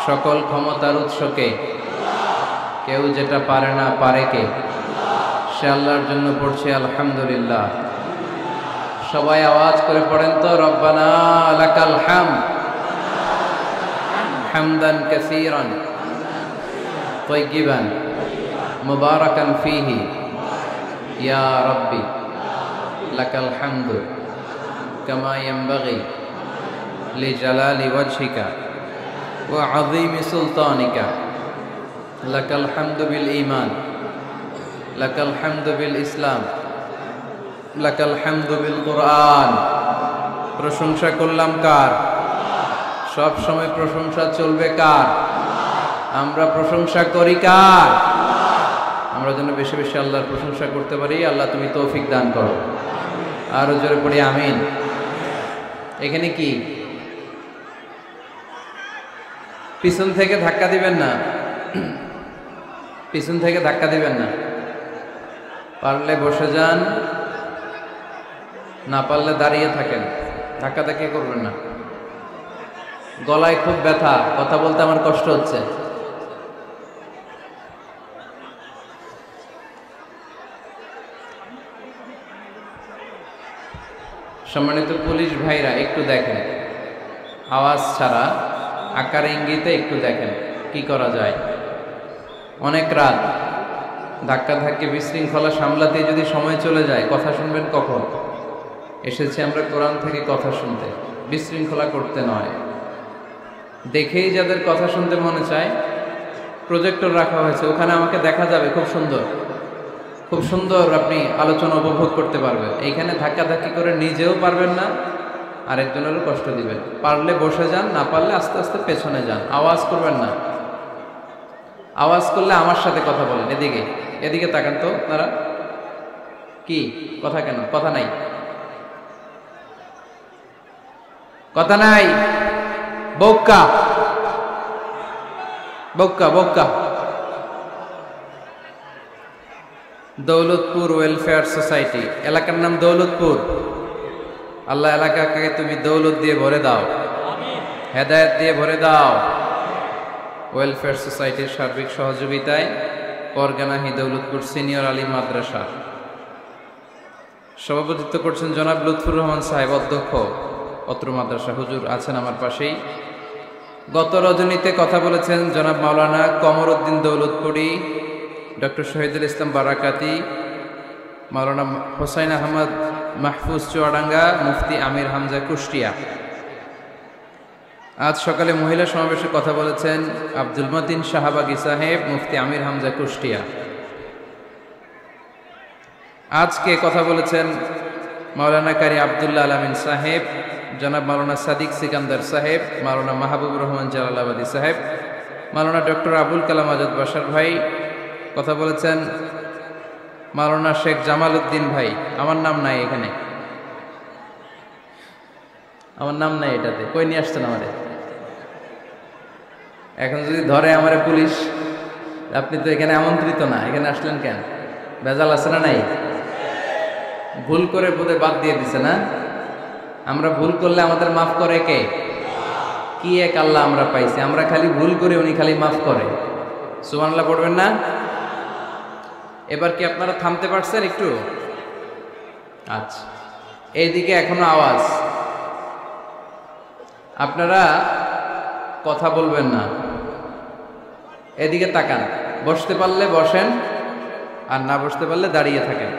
সকল ক্ষমতার উৎসকে, কেউ যেটা পারে না পারে কে? সে আল্লাহর জন্য পড়ছে আলহামদুলিল্লাহ। সবাই আওয়াজ করে পড়েন তো, রব্বানা লাকাল হামদ হামদান কাসীরান তাইয়িবান মুবারাকান ফীহি ইয়া রাব্বি লাকাল হামদু কামা ইয়ানবাগি লিজালালি ওয়াজহিকা ওয়া আযীমি সুলতানিকা লাকাল হামদু বিল ঈমান লাকাল হামদু বিল ইসলাম লাকাল হামদু বিল কুরআন। প্রশংসা করলাম কার? সব সময় প্রশংসা চলবে কার? আমরা প্রশংসা করি কার? আমরা যেন বেশি বেশি আল্লাহর প্রশংসা করতে পারি। আল্লাহ তুমি তৌফিক দান করো। আরো জোরে পড়ি আমিন। এখানে কি পিছন থেকে ধাক্কা দিবেন না, পিছন থেকে ধাক্কা দিবেন না। পারলে বসে যান, না পারলে দাঁড়িয়ে থাকেন, ধাক্কা ধাক্কি করবেন না। গলায় খুব ব্যথা, কথা বলতে আমার কষ্ট হচ্ছে। সম্মানিত পুলিশ ভাইরা একটু দেখেন, আওয়াজ ছাড়া আকার ইঙ্গিতে একটু দেখেন কি করা যায়। অনেক রাত, ধাক্কা ধাক্কি বিশৃঙ্খলা সামলাতে যদি সময় চলে যায়, কথা শুনবেন কখন? এসেছি আমরা কোরআন থেকে কথা শুনতে, বিশৃঙ্খলা করতে নয়। দেখেই যাদের কথা শুনতে মনে চায়, প্রজেক্টর রাখা হয়েছে, ওখানে আমাকে দেখা যাবে, খুব সুন্দর, খুব সুন্দর আপনি আলোচনা উপভোগ করতে পারবেন। এইখানে ধাক্কা ধাক্কি করে নিজেও পারবেন না, আরেকজনেরও কষ্ট দিবেন। পারলে বসে যান, না পারলে আস্তে আস্তে পেছনে যান। আওয়াজ করবেন না, আওয়াজ করলে আমার সাথে কথা বলেন। এদিকে এদিকে তাকান তো আপনারা। কি কথা? কেন কথা নাই? কথা নাই? বক্কা বক্কা বক্কা। দৌলতপুর ওয়েলফেয়ার সোসাইটি, এলাকার নাম দৌলতপুর। আল্লাহ এলাকাকে তুমি দৌলত দিয়ে ভরে দাও, হেদায়েত দিয়ে ভরে দাও। ওয়েলফেয়ার সোসাইটির সার্বিক সহযোগিতায় পরগানাহি দৌলতপুর সিনিয়র আলিম মাদ্রাসা সভাপতিত্ব করছেন জনাব লুৎফুর রহমান সাহেব, অধ্যক্ষ অত্র মাদ্রাসা। হুজুর আছেন আমার পাশেই। গত রজনীতে কথা বলেছেন জনাব মাওলানা কমর উদ্দিন দৌলতপুরি, ডক্টর শহীদুল ইসলাম বারাকাতি, মাওলানা হোসাইন আহমদ মাহফুজ চুয়াডাঙ্গা, মুফতি আমির হামজা কুষ্টিয়া। আজ সকালে মহিলা সমাবেশে কথা বলেছেন আব্দুল মতিন শাহবাগী সাহেব, মুফতি আমির হামজা কুষ্টিয়া। আজকে কথা বলেছেন মাওলানা কারি আব্দুল্লাহ আলামিন সাহেব, জনাব মাওলানা সাদিক সিকান্দার সাহেব, মাওলানা মাহবুবুর রহমান জালালাবাদী সাহেব, মাওলানা ডক্টর আবুল কালাম আজাদ বাশার ভাই। কথা বলেছেন মাওলানা শেখ জামাল উদ্দিন ভাই। আমার নাম নাই এখানে, আমার নাম নাই এটাতে। কই নিয়ে আসছেন আমারে? এখন যদি ধরে আমারে পুলিশ, আপনি তো এখানে আমন্ত্রিত না, এখানে আসলেন কেন? ভেজাল আছে না নাই? ভুল করে বোধহয় বাদ দিয়ে দিছে না? আমরা ভুল করলে আমাদের মাফ করে কে? কি এক আল্লাহ আমরা পাইছি, আমরা খালি ভুল করে, উনি খালি মাফ করে। সুবহানাল্লাহ পড়বেন না? এবার কি আপনারা থামতে পারছেন একটু? আচ্ছা, এইদিকে এখনো আওয়াজ। আপনারা কথা বলবেন না, এদিকে তাকান। বসতে পারলে বসেন, আর না বসতে পারলে দাঁড়িয়ে থাকেন।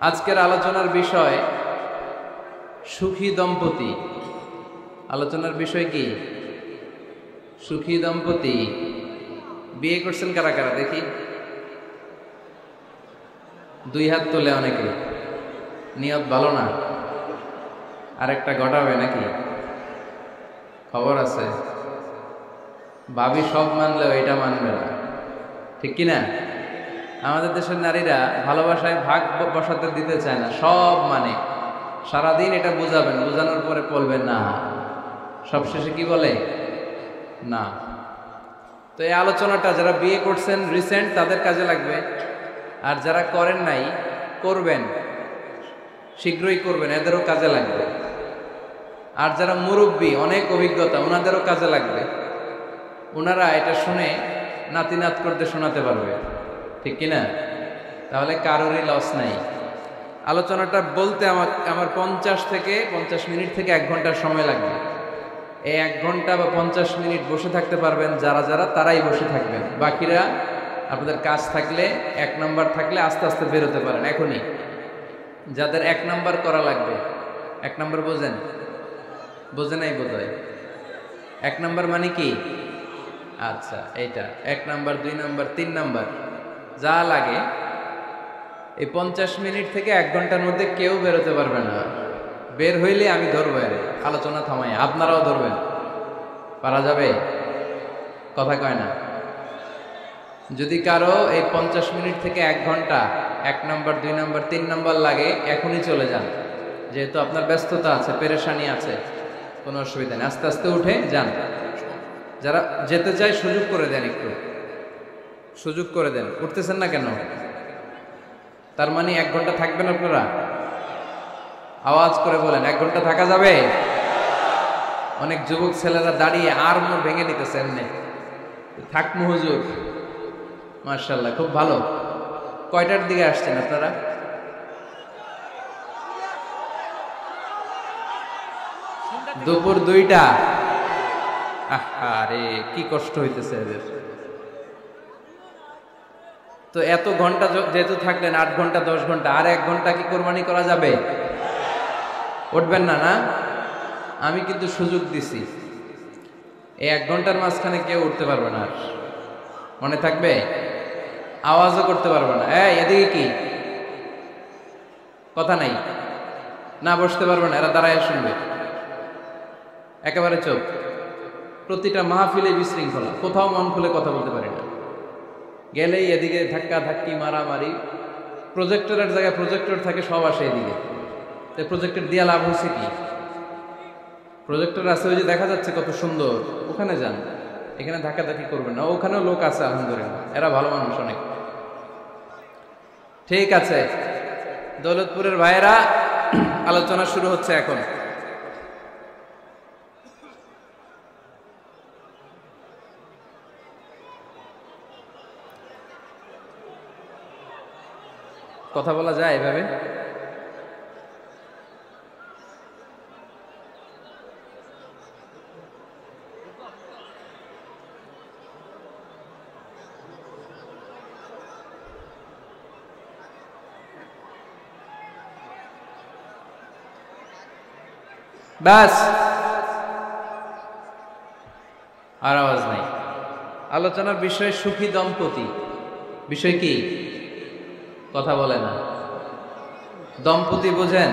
আজকের আলোচনার বিষয় সুখী দম্পতি। আলোচনার বিষয় কি? সুখী দম্পতি। বিয়ে করছেন কারা কারা দেখি? দুই হাত তোলে অনেকে। নিয়ত ভালো না, আরেকটা ঘটাবে নাকি? খবর আছে, ভাবি সব মানলেও এটা মানবে না, ঠিক কিনা? আমাদের দেশের নারীরা ভালোবাসায় ভাগ বসাতে দিতে চায় না, সব মানে। সারাদিন এটা বুঝাবেন, বোঝানোর পরে বলবেন না, সবশেষে কি বলে? না। তো এই আলোচনাটা যারা বিয়ে করছেন রিসেন্ট, তাদের কাজে লাগবে। আর যারা করেন নাই, করবেন, শীঘ্রই করবেন, এদেরও কাজে লাগবে। আর যারা মুরব্বী, অনেক অভিজ্ঞতা, ওনাদেরও কাজে লাগবে। ওনারা এটা শুনে নাতিনাত করতে শোনাতে পারবে, ঠিক কিনা? তাহলে কারোরই লস নাই। আলোচনাটা বলতে আমার 50 মিনিট থেকে 1 ঘন্টার সময় লাগবে। এই 1 ঘন্টা বা 50 মিনিট বসে থাকতে পারবেন যারা যারা, তারাই বসে থাকবেন। বাকিরা আপনাদের কাজ থাকলে, 1 নাম্বার থাকলে আস্তে আস্তে বেরোতে পারেন এখনই। যাদের 1 নাম্বার করা লাগবে, 1 নাম্বার বোঝেন? বোঝে নাই বোধহয়। 1 নাম্বার মানে কি? আচ্ছা, এইটা 1 নাম্বার, 2 নাম্বার, 3 নাম্বার যা লাগে। এই 50 মিনিট থেকে 1 ঘন্টার মধ্যে কেউ বেরোতে পারবে না। বের হইলে আমি ধরবো, এর আলোচনা থামাই, আপনারাও ধরবেন। পারা যাবে? কথা কয় না। যদি কারো এই 50 মিনিট থেকে 1 ঘন্টা 1 নাম্বার, 2 নাম্বার, 3 নাম্বার লাগে, এখনই চলে যান। যেহেতু আপনার ব্যস্ততা আছে, পেরেশানি আছে, কোনো অসুবিধা নেই, আস্তে আস্তে উঠে যান। যারা যেতে চায় সুযোগ করে দেন, একটু সুযোগ করে দেন। উঠতেছেন না কেন? তার মানে 1 ঘন্টা থাকবেন আপনারা? আওয়াজ করে বলেন, 1 ঘন্টা থাকা যাবে? অনেক যুবক ছেলেরা দাঁড়িয়ে আর মুখ ভেঙে নিতেছে এমনি, থাকমু হুজুর। মাশাআল্লাহ, খুব ভালো। কয়টার দিকে আসছেন আপনারা? দুপুর 2টা। আরে কি কষ্ট হইতেছে এদের। তো এত ঘন্টা যেহেতু থাকলেন, 8 ঘন্টা 10 ঘন্টা, আর 1 ঘন্টা কি কোরবানি করা যাবে? উঠবেন না? না, আমি কিন্তু সুযোগ দিছি। এই 1 ঘন্টার মাঝখানে কেউ উঠতে পারবে না। আর মনে থাকবে? আওয়াজও করতে পারবে না। এদিকে কি কথা নাই? না, বসতে পারবে না, এরা দাঁড়ায় শুনবে, একেবারে চোখ। প্রতিটা মাহফিলে বিশৃঙ্খলা, কোথাও মন খুলে কথা বলতে পারি না। গেলেই এদিকে ধাক্কা ধাক্কি, মারামারি। প্রজেক্টরের জায়গায় প্রজেক্টর থাকে, সব আসে এদিকে। প্রজেক্টর দিয়ে লাভ হয়েছে কি? প্রজেক্টর আছে, ওই যে দেখা যাচ্ছে কত সুন্দর, ওখানে যান। এখানে ধাক্কাধাক্কি করবেন না। ওখানেও লোক আছে আলহামদুলিল্লাহ, এরা ভালো মানুষ অনেক। ঠিক আছে, দৌলতপুরের ভাইয়েরা, আলোচনা শুরু হচ্ছে এখন। কথা বলা যায় এভাবে? ব্যাস, আর আওয়াজ নাই। আলোচনার বিষয় সুখী দম্পতি। বিষয় কি? কথা বলে না। দম্পতি বোঝেন?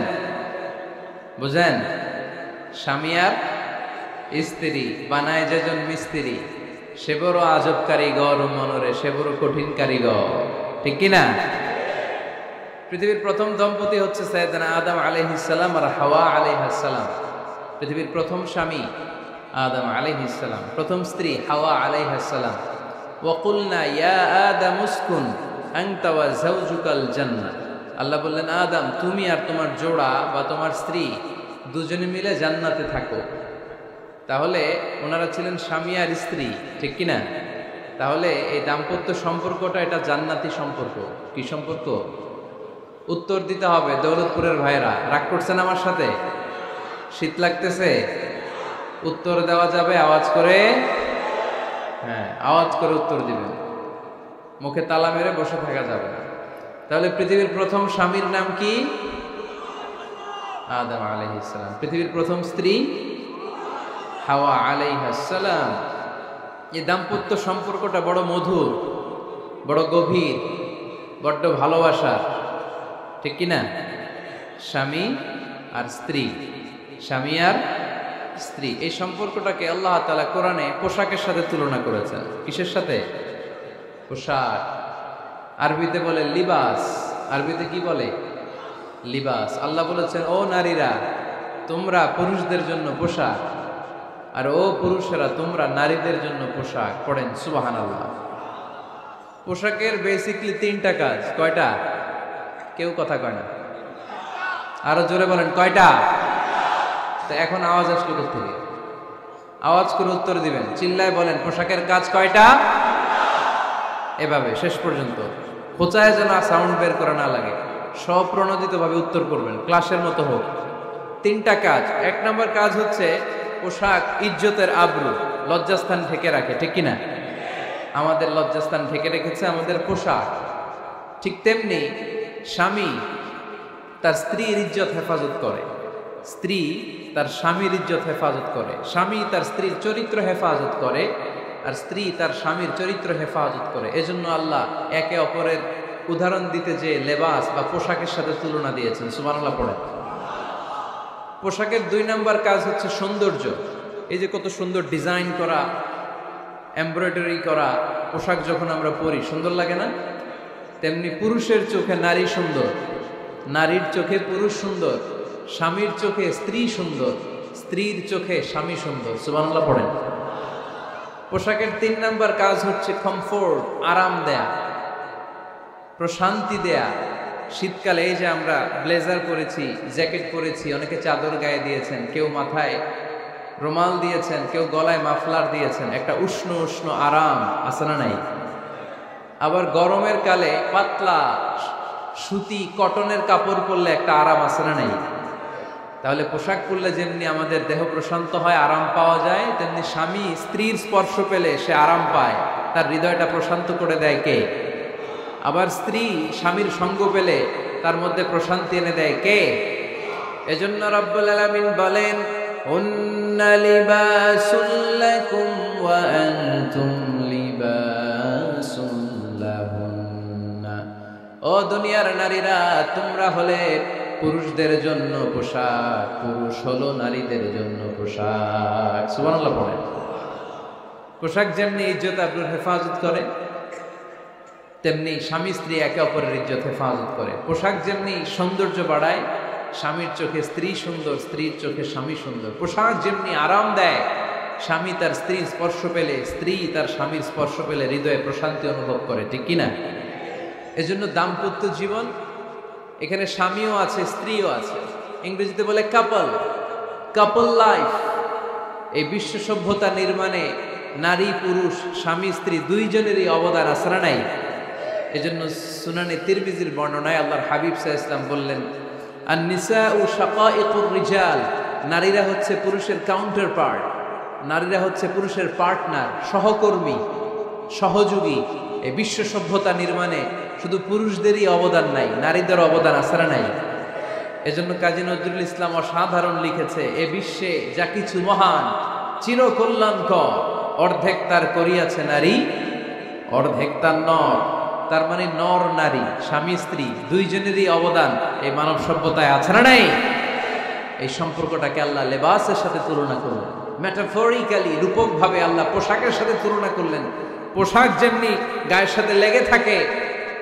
বুঝেন? স্বামী আর স্ত্রী বানায় যেজন মিস্ত্রি, সে বড় আজব কারিগর মনরে, সে বড় কঠিন কারিগর, ঠিক কিনা? পৃথিবীর প্রথম দম্পতি হচ্ছে সাইয়েদনা আদম আলাইহিস সালাম আর হাওয়া আলাইহিস সালাম। পৃথিবীর প্রথম স্বামী আদম আলাইহিস সালাম, প্রথম স্ত্রী হাওয়া আলাইহিস সালাম। ওয়া কুলনা ইয়া আদম উসকুন আনতা ওয়া যাওজুকাল জান্নাহ। আল্লাহ বললেন, আদম, তুমি আর তোমার জোড়া বা তোমার স্ত্রী দুজনে মিলে জান্নাতে থাকো। তাহলে ওনারা ছিলেন স্বামী আর স্ত্রী, ঠিক কিনা? তাহলে এই দাম্পত্য সম্পর্কটা এটা জান্নাতি সম্পর্ক। কি সম্পর্ক? উত্তর দিতে হবে দৌলতপুরের ভাইয়েরা। রাগ করছেন আমার সাথে? শীত লাগতেছে? উত্তর দেওয়া যাবে আওয়াজ করে? হ্যাঁ, আওয়াজ করে উত্তর দিবেন, মুখে তালা মেরে বসে থাকা যাবে না। তাহলে পৃথিবীর প্রথম স্বামীর নাম কি? আদম আলাইহিস সালাম। পৃথিবীর প্রথম স্ত্রী হাওয়া আলাইহিস সালাম। এই দাম্পত্য সম্পর্কটা বড় মধুর, বড় গভীর, বড্ড ভালোবাসার, ঠিক কিনা? স্বামী আর স্ত্রী, স্বামী আর স্ত্রী, এই সম্পর্কটাকে আল্লাহ তাআলা কোরআনে পোশাকের সাথে তুলনা করেছেন। কিসের সাথে? পোশাক। আরবিতে বলে লিবাস। আরবিতে কি বলে? লিবাস। আল্লাহ বলেছেন, ও নারীরা, তোমরা পুরুষদের জন্য পোশাক, আর ও পুরুষেরা তোমরা নারীদের জন্য পোশাক। পড়েন সুবহানাল্লাহ। পোশাকের বেসিকলি 3টা কাজ। কয়টা? কেউ কথা কয় না, আরো জোরে বলেন, কয়টা? তো এখন আওয়াজ আসলো কোথা থেকে? আওয়াজ করে উত্তর দিবেন, চিল্লায় বলেন পোশাকের কাজ কয়টা? এভাবে শেষ পর্যন্ত খোঁচায় যেন সাউন্ড বের করা না লাগে, স্বপ্রণোদিতভাবে উত্তর করবেন, ক্লাসের মতো হোক। 3টা কাজ। 1 নম্বর কাজ হচ্ছে পোশাক ইজ্জতের আবরু, লজ্জাস্থান ঢেকে রাখে, ঠিক কিনা? আমাদের লজ্জাস্থান ঢেকে রেখেছে আমাদের পোশাক। ঠিক তেমনি স্বামী তার স্ত্রীর ইজ্জত হেফাজত করে, স্ত্রী তার স্বামীর ইজ্জত হেফাজত করে, স্বামী তার স্ত্রীর চরিত্র হেফাজত করে, আর স্ত্রী তার স্বামীর চরিত্র হেফাজত করে। এজন্য আল্লাহ একে অপরের উদাহরণ দিতে যে লেবাস বা পোশাকের সাথে তুলনা দিয়েছেন। সুবহানাল্লাহ পড়েন। পোশাকের 2 নম্বর কাজ হচ্ছে সৌন্দর্য। এই যে কত সুন্দর ডিজাইন করা, এমব্রয়ডারি করা পোশাক যখন আমরা পরি সুন্দর লাগে না? তেমনি পুরুষের চোখে নারী সুন্দর, নারীর চোখে পুরুষ সুন্দর, স্বামীর চোখে স্ত্রী সুন্দর, স্ত্রীর চোখে স্বামী সুন্দর। সুবহানাল্লাহ পড়েন। পোশাকের 3 নম্বর কাজ হচ্ছে কমফোর্ট, আরাম দেয়া, প্রশান্তি দেয়া। শীতকালে এই যে আমরা ব্লেজার পরেছি, জ্যাকেট পরেছি, অনেকে চাদর গায়ে দিয়েছেন, কেউ মাথায় রুমাল দিয়েছেন, কেউ গলায় মাফলার দিয়েছেন, একটা উষ্ণ উষ্ণ আরাম আছে না নাই? আবার গরমের কালে পাতলা সুতি কটনের কাপড় পরলে একটা আরাম আছে না নাই? তাহলে পোশাক পরলে যেমনি আমাদের দেহ প্রশান্ত হয়, আরাম পাওয়া যায়, তেমনি স্বামী স্ত্রীর স্পর্শ পেলে সে আরাম পায়, তার হৃদয়টা প্রশান্ত করে দেয় কে? আবার স্ত্রী স্বামীর সঙ্গ পেলে তার মধ্যে প্রশান্তি এনে দেয় কে? এজন্য রব্বুল আলামিন বলেন, হুন্না লিবাসুল লাকুম ওয়া আনতুম লিবাসুল লাহুন্না। ও দুনিয়ার নারীরা, তোমরা হলে পুরুষদের জন্য পোশাক, পুরুষ হলো নারীদের জন্য পোশাক। সুবহানাল্লাহ পড়েন। পোশাক যেমনি ইজ্জত আবরুর হেফাজত করে, তেমনি স্বামী স্ত্রী একে অপরের ইজ্জত হেফাজত করে। পোশাক যেমনি সৌন্দর্য বাড়ায়, স্বামীর চোখে স্ত্রী সুন্দর, স্ত্রীর চোখে স্বামী সুন্দর। পোশাক যেমনি আরাম দেয়, স্বামী তার স্ত্রীর স্পর্শ পেলে, স্ত্রী তার স্বামীর স্পর্শ পেলে হৃদয়ে প্রশান্তি অনুভব করে, ঠিক কিনা? এজন্য দাম্পত্য জীবন, এখানে স্বামীও আছে স্ত্রীও আছে, ইংরেজিতে বলে কাপল, কাপল লাইফ। এই বিশ্ব সভ্যতা নির্মাণে নারী পুরুষ, স্বামী স্ত্রী দুইজনেরই অবদান আছে না নাই? এজন্য সুনানে তিরমিজির বর্ণনায় আল্লাহর হাবিব সাল্লাল্লাহু আলাইহি ওয়াসাল্লাম বললেন, আন-নিসাউ শাকাইকুর রিজাল, নারীরা হচ্ছে পুরুষের কাউন্টার পার্ট, নারীরা হচ্ছে পুরুষের পার্টনার, সহকর্মী, সহযোগী। এই বিশ্ব সভ্যতা নির্মাণে শুধু পুরুষদেরই অবদান নাই, নারীদের অবদান আছে না নাই? এজন্য কাজী নজরুল ইসলাম অসাধারণ লিখেছে, এ বিশ্বে যা কিছু মহান চিরকল্যাণকর, অর্ধেক তার করিয়াছে নারী, অর্ধেক তার নর। তার মানে নর নারী, স্বামী স্ত্রী দুইজনেরই অবদান এই মানব সভ্যতায় আছে না নাই? এই সম্পর্কটাকে আল্লাহ লেবাসের সাথে তুলনা করলেন, মেটাফরিক্যালি, রূপকভাবে আল্লাহ পোশাকের সাথে তুলনা করলেন। পোশাক যেমনি গায়ের সাথে লেগে থাকে,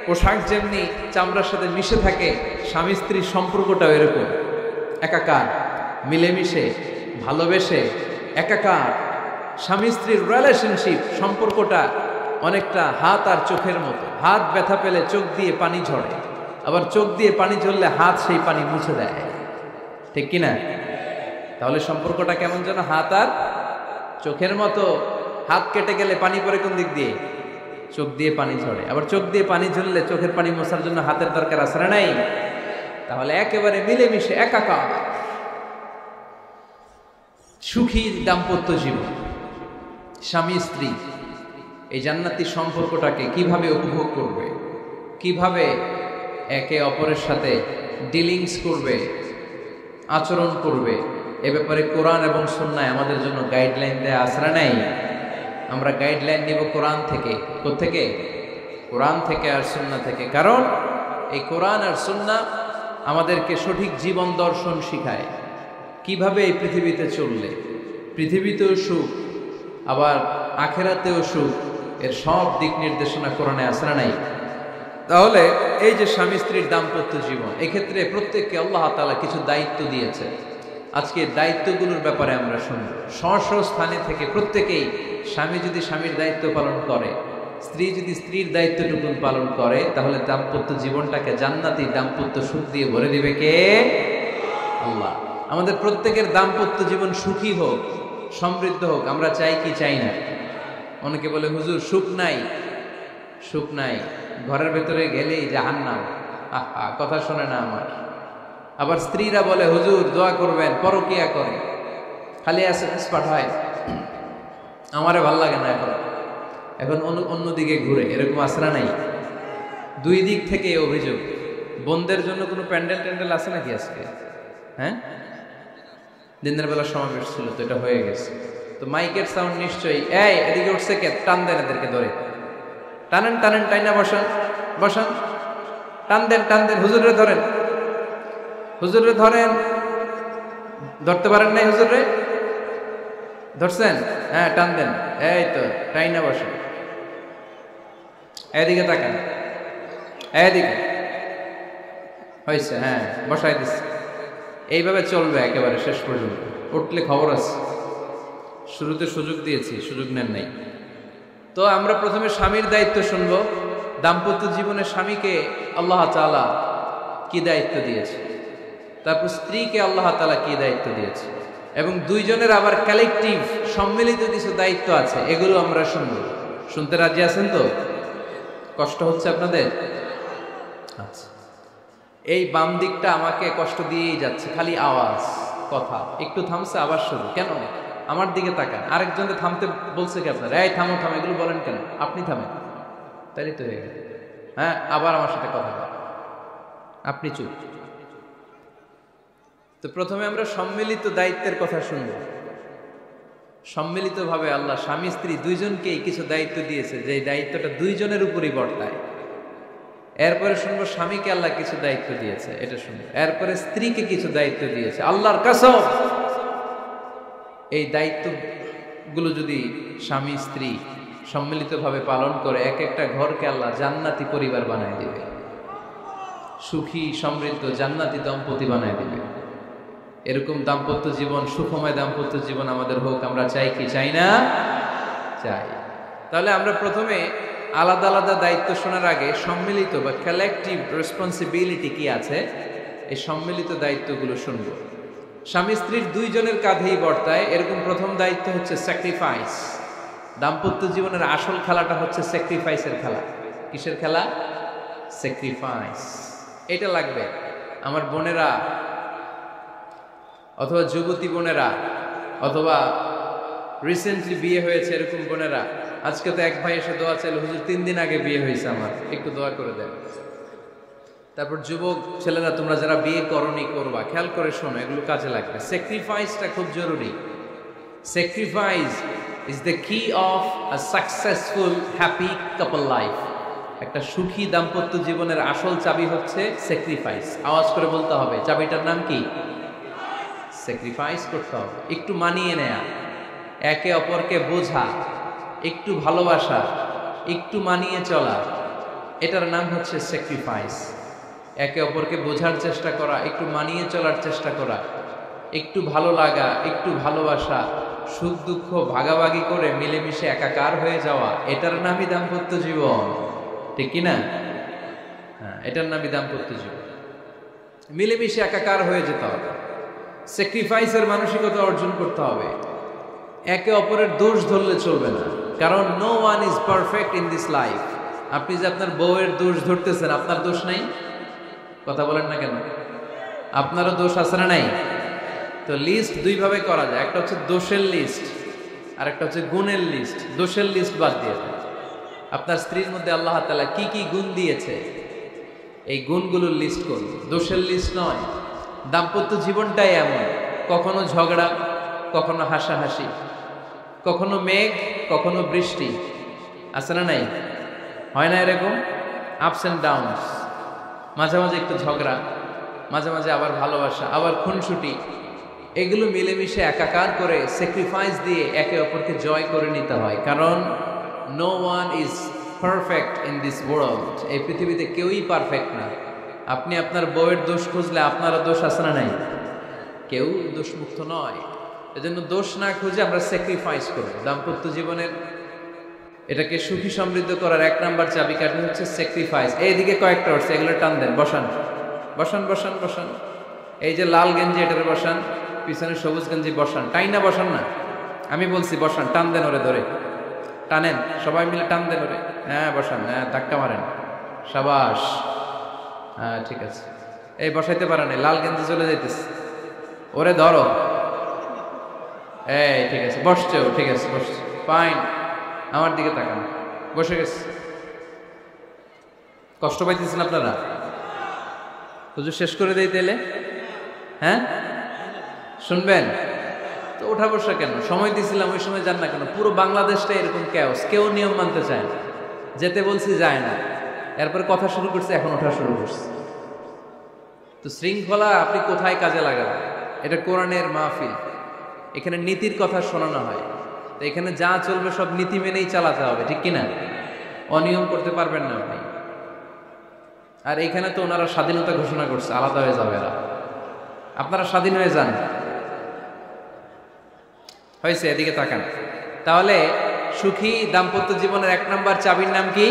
পোশাক যেমনি চামড়ার সাথে মিশে থাকে, স্বামী স্ত্রীর সম্পর্কটাও এরকম, একাকার, মিলেমিশে, ভালোবেসে একাকার। স্বামী স্ত্রীর রিলেশনশিপ সম্পর্কটা অনেকটা হাত আর চোখের মতো। হাত ব্যথা পেলে চোখ দিয়ে পানি ঝরে, আবার চোখ দিয়ে পানি ঝরলে হাত সেই পানি মুছে দেয়, ঠিক কিনা? তাহলে সম্পর্কটা কেমন যেন হাত আর চোখের মতো। হাত কেটে গেলে পানি পড়ে কোন দিক দিয়ে? চোখ দিয়ে পানি ঝরে। আবার চোখ দিয়ে পানি ঝরলে চোখের পানি মোছার জন্য হাতের দরকার আছে না নাই? তাহলে একেবারে মিলেমিশে একাকার সুখী দাম্পত্য জীবন, স্বামী স্ত্রী এই জান্নাতি সম্পর্কটাকে কিভাবে উপভোগ করবে, কিভাবে একে অপরের সাথে ডিলিংস করবে, আচরণ করবে, এ ব্যাপারে কোরআন এবং সুন্নাহয় আমাদের জন্য গাইডলাইন দেয়া আছে না নাই? আমরা গাইডলাইন নিব কোরআন থেকে। কোত্থেকে? কোরআন থেকে আর সুন্নাহ থেকে। কারণ এই কোরআন আর সুন্নাহ আমাদেরকে সঠিক জীবন দর্শন শিখায়, কিভাবে এই পৃথিবীতে চললে পৃথিবীতেও সুখ, আবার আখেরাতেও সুখ, এর সব দিক নির্দেশনা কোরআনে আছে না নাই? তাহলে এই যে স্বামী স্ত্রীর দাম্পত্য জীবন, এক্ষেত্রে প্রত্যেককে আল্লাহ তাআলা কিছু দায়িত্ব দিয়েছে। আজকে দায়িত্বগুলোর ব্যাপারে আমরা শুনব। স্ব স্থানে থেকে প্রত্যেকেই, স্বামী যদি স্বামীর দায়িত্ব পালন করে, স্ত্রী যদি স্ত্রীর দায়িত্বটুকু পালন করে, তাহলে দাম্পত্য জীবনটাকে জান্নাতি দাম্পত্য সুখ দিয়ে ভরে দিবে কে? আল্লাহ। আমাদের প্রত্যেকের দাম্পত্য জীবন সুখী হোক, সমৃদ্ধ হোক, আমরা চাই কি চাই না? অনেকে বলে হুজুর সুখ নাই, সুখ নাই, ঘরের ভেতরে গেলেই জাহান্নাম। আহা, কথা শোনে না আমার। আবার স্ত্রীরা বলে হুজুর দোয়া করবেন, পরকিয়া করে, খালি এসএমএস পাঠায়, আমারে ভাল লাগে না এখন, এখন অন্যদিকে ঘুরে। এরকম আসরা নাই? দুই দিক থেকে অভিযোগ। বোনদের জন্য কোনো প্যান্ডেল ট্যান্ডেল আছে নাকি আজকে? হ্যাঁ, দিনের বেলা সমাবেশ ছিল তো, এটা হয়ে গেছে তো মাইকের সাউন্ড নিশ্চয়ই। এই এদিকে উঠছে কে? টান দেন এদেরকে ধরে, টানেন টানেন, টাইনা বসান বসান, টান দেন টান দেন, হুজুরে ধরেন, হুজুরে ধরেন। ধরতে পারেন নাই হুজুরে? ধরছেন? হ্যাঁ, টান দেন। এই তো, টাইনা বসেন। এদিকে তাকান, এদিকে হয়েছে, হ্যাঁ বসাই দিচ্ছে। এইভাবে চলবে একেবারে শেষ পর্যন্ত। উঠলে খবর আছে। শুরুতে সুযোগ দিয়েছি, সুযোগ নেন নাই। তো আমরা প্রথমে স্বামীর দায়িত্ব শুনবো। দাম্পত্য জীবনে স্বামীকে আল্লাহ তাআলা কি দায়িত্ব দিয়েছে, তারপর স্ত্রীকে আল্লাহ তাআলা কি দায়িত্ব দিয়েছে, এবং দুইজনের আবার কালেকটিভ সম্মিলিত কিছু দায়িত্ব আছে, এগুলো আমরা শুনবো। শুনতে রাজি আছেন তো? কষ্ট হচ্ছে আপনাদের? আচ্ছা, এই বাম দিকটা আমাকে কষ্ট দিয়েই যাচ্ছে, খালি আওয়াজ, কথা। একটু থামছে আবার শুরু। কেন? আমার দিকে তাকান। আরেকজনকে থামতে বলছে কি আপনার? এই থামো থামো, এগুলো বলেন কেন? আপনি থামেন, তাইলে তো হয়ে গেল। হ্যাঁ, আবার আমার সাথে কথা বলেন, আপনি চুপ। তো প্রথমে আমরা সম্মিলিত দায়িত্বের কথা শুনব। সম্মিলিতভাবে আল্লাহ স্বামী স্ত্রী দুইজনকেই কিছু দায়িত্ব দিয়েছে, যে দায়িত্বটা দুইজনের উপরই বর্তায়। এরপরে শুনবো স্বামীকে আল্লাহ কিছু দায়িত্ব দিয়েছে, এটা শুনবো। এরপরে স্ত্রীকে কিছু দায়িত্ব দিয়েছে, আল্লাহর কসম এই দায়িত্বগুলো যদি স্বামী স্ত্রী সম্মিলিতভাবে পালন করে, এক একটা ঘরকে আল্লাহ জান্নাতি পরিবার বানায় দিবে, সুখী সমৃদ্ধ জান্নাতি দম্পতি বানায় দিবে। এরকম দাম্পত্য জীবন, সুখময় দাম্পত্য জীবন আমাদের হোক। আমরা চাই কি চাই না? চাই। তাহলে আমরা প্রথমে আলাদা আলাদা দায়িত্ব শোনার আগে সম্মিলিত বা কালেকটিভ রেসপন্সিবিলিটি কি আছে, এই সম্মিলিত দায়িত্বগুলো শুনব। স্বামী স্ত্রীর দুইজনের কাঁধেই বর্তায় এরকম প্রথম দায়িত্ব হচ্ছে স্যাক্রিফাইস। দাম্পত্য জীবনের আসল খেলাটা হচ্ছে স্যাক্রিফাইসের খেলা। কিসের খেলা? স্যাক্রিফাইস। এটা লাগবে। আমার বোনেরা অথবা যুবতী বোনেরা অথবা রিসেন্টলি বিয়ে হয়েছে এরকম বোনেরা, আজকে তো এক ভাই এসে দোয়া চাইল, হুজুর 3 দিন আগে বিয়ে হয়েছে আমার, একটু দোয়া করে দেন। তারপর যুবক ছেলেরা, তোমরা যারা বিয়ে করনি করবা, খেয়াল করে শোনো, এগুলো কাজে লাগবে। স্যাক্রিফাইসটা খুব জরুরি। স্যাক্রিফাইস ইজ দ্য কি of a successful happy couple life. একটা সুখী দাম্পত্য জীবনের আসল চাবি হচ্ছে স্যাক্রিফাইস। আওয়াজ করে বলতে হবে, চাবিটার নাম কি? স্যাক্রিফাইস করতে হবে, একটু মানিয়ে নেয়া, একে অপরকে বোঝা, একটু ভালোবাসা, একটু মানিয়ে চলা, এটার নাম হচ্ছে স্যাক্রিফাইস। একে অপরকে বোঝার চেষ্টা করা, একটু মানিয়ে চলার চেষ্টা করা, একটু ভালো লাগা, একটু ভালোবাসা, সুখ দুঃখ ভাগাভাগি করে মিলেমিশে একাকার হয়ে যাওয়া, এটার নামই দাম্পত্য জীবন। ঠিক কিনা? হ্যাঁ, এটার নামই দাম্পত্য জীবন। মিলেমিশে একাকার হয়ে যেতে হবে, স্যাক্রিফাইসের মানসিকতা অর্জন করতে হবে। একে অপরের দোষ ধরলে চলবে না, কারণ no one is perfect in this life. আপনি যে আপনার বউয়ের দোষ ধরতেছেন, আপনার দোষ নাই? কথা বলেন না কেন? আপনারও দোষ আছে না নাই? তো লিস্ট দুইভাবে করা যায়, একটা হচ্ছে দোষের লিস্ট আর একটা হচ্ছে গুণের লিস্ট। দোষের লিস্ট বাদ দিয়ে দেন। আপনার স্ত্রীর মধ্যে আল্লাহ তাআলা কি কি গুণ দিয়েছে, এই গুণগুলোর লিস্ট করুন, দোষের লিস্ট নয়। দাম্পত্য জীবনটাই এমন, কখনো ঝগড়া, কখনো হাসাহাসি, কখনো মেঘ, কখনো বৃষ্টি, আছে না নাই? হয় না এরকম? Ups and downs. মাঝে মাঝে একটু ঝগড়া, মাঝে মাঝে আবার ভালোবাসা, আবার খুনসুটি, এগুলো মিলেমিশে একাকার করে স্যাক্রিফাইস দিয়ে একে অপরকে জয় করে নিতে হয়। কারণ no one is perfect in this world. এই পৃথিবীতে কেউই পারফেক্ট না। আপনি আপনার বউয়ের দোষ খুঁজলে আপনারও দোষ আছে না নাই? কেউ দোষমুক্ত নয়। এজন্য দোষ না খুঁজে আমরা স্যাক্রিফাইস করি। দাম্পত্য জীবনের এটাকে সুখী সমৃদ্ধ করার 1 নাম্বার চাবিকাঠি হচ্ছে স্যাক্রিফাইস। এইদিকে কয়েকটা হচ্ছে, এগুলো টান দেন, বসান বসান বসান বসান। এই যে লাল গেঞ্জি, এটারে বসান, পিছনে সবুজ গেঞ্জি বসান, টাইনা বসান না, আমি বলছি বসান, টান দেন ওরে ধরে, টানেন সবাই মিলে, টান দেন ওরে, হ্যাঁ বসান, হ্যাঁ ধাক্কা মারেন, সাবাস, হ্যাঁ ঠিক আছে, এই বসাইতে পারেন, লাল গেঞ্জি চলে যাইতেছে, ওরে ধরো, এই ঠিক আছে, বসছে ও, ঠিক আছে বসছে, ফাইন, আমার দিকে তাকান, বসে গেছে। কষ্ট পাইতেছেন আপনারা? হুজুর শেষ করে দেই তাইলে, হ্যাঁ শুনবেন তো? ওঠা বসা কেন? সময় দিয়েছিলাম ওই সময় যান না কেন? পুরো বাংলাদেশটা এরকম ক্যাওস, কেউ নিয়ম মানতে চায় না, যেতে বলছি যায় না, এরপরে কথা শুরু করছে, এখন ওঠা শুরু করছে। তো শৃঙ্খলা আপনি কোথায় কাজে লাগাবেন? এটা কোরআনের মাহফিল, এখানে নীতির কথা শোনানো হয়, তো এখানে যা চলবে সব নীতি মেনেই চালাতে হবে, ঠিক কিনা? অনিয়ম করতে পারবেন না আপনি। আর এখানে তো ওনারা স্বাধীনতা ঘোষণা করছে, আলাদা হয়ে যাবে এরা, আপনারা স্বাধীন হয়ে যান, হয়েছে? এদিকে তাকান। তাহলে সুখী দাম্পত্য জীবনের 1 নম্বর চাবির নাম কি?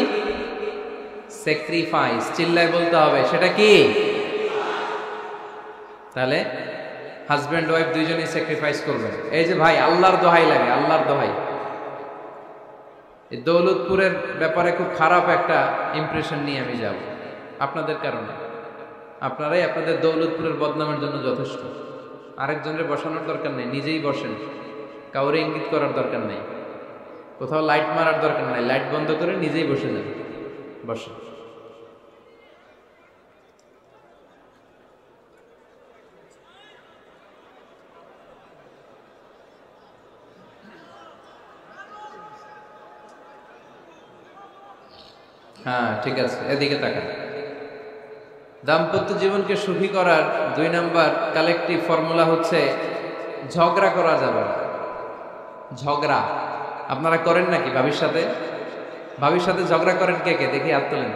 স্যাক্রিফাইস। চিল্লায় বলতে হবে, সেটা কি? তাহলে হাজব্যান্ড ওয়াইফ দুইজনই স্যাক্রিফাইস করবেন। এই যে ভাই, আল্লাহর দোহাই লাগে, আল্লাহর দোহাই, এই দৌলতপুরের ব্যাপারে খুব খারাপ একটা ইমপ্রেশন নিয়ে আমি যাব আপনাদের কারণে। আপনারাই আপনাদের দৌলতপুরের বদনামের জন্য যথেষ্ট। আরেকজনের বসানোর দরকার নেই, নিজেই বসেন, কাউরে ইঙ্গিত করার দরকার নেই, কোথাও লাইট মারার দরকার নেই, লাইট বন্ধ করে নিজেই বসে যান, বসে। হ্যাঁ ঠিক আছে, এদিকে তাকান। দাম্পত্য জীবনকে সুখী করার 2 নম্বর কালেকটিভ ফর্মুলা হচ্ছে ঝগড়া করা যাবে না। ঝগড়া আপনারা করেন নাকি ভাবির সাথে? ভাবির সাথে ঝগড়া করেন কে কে? দেখি হাত তোলেন।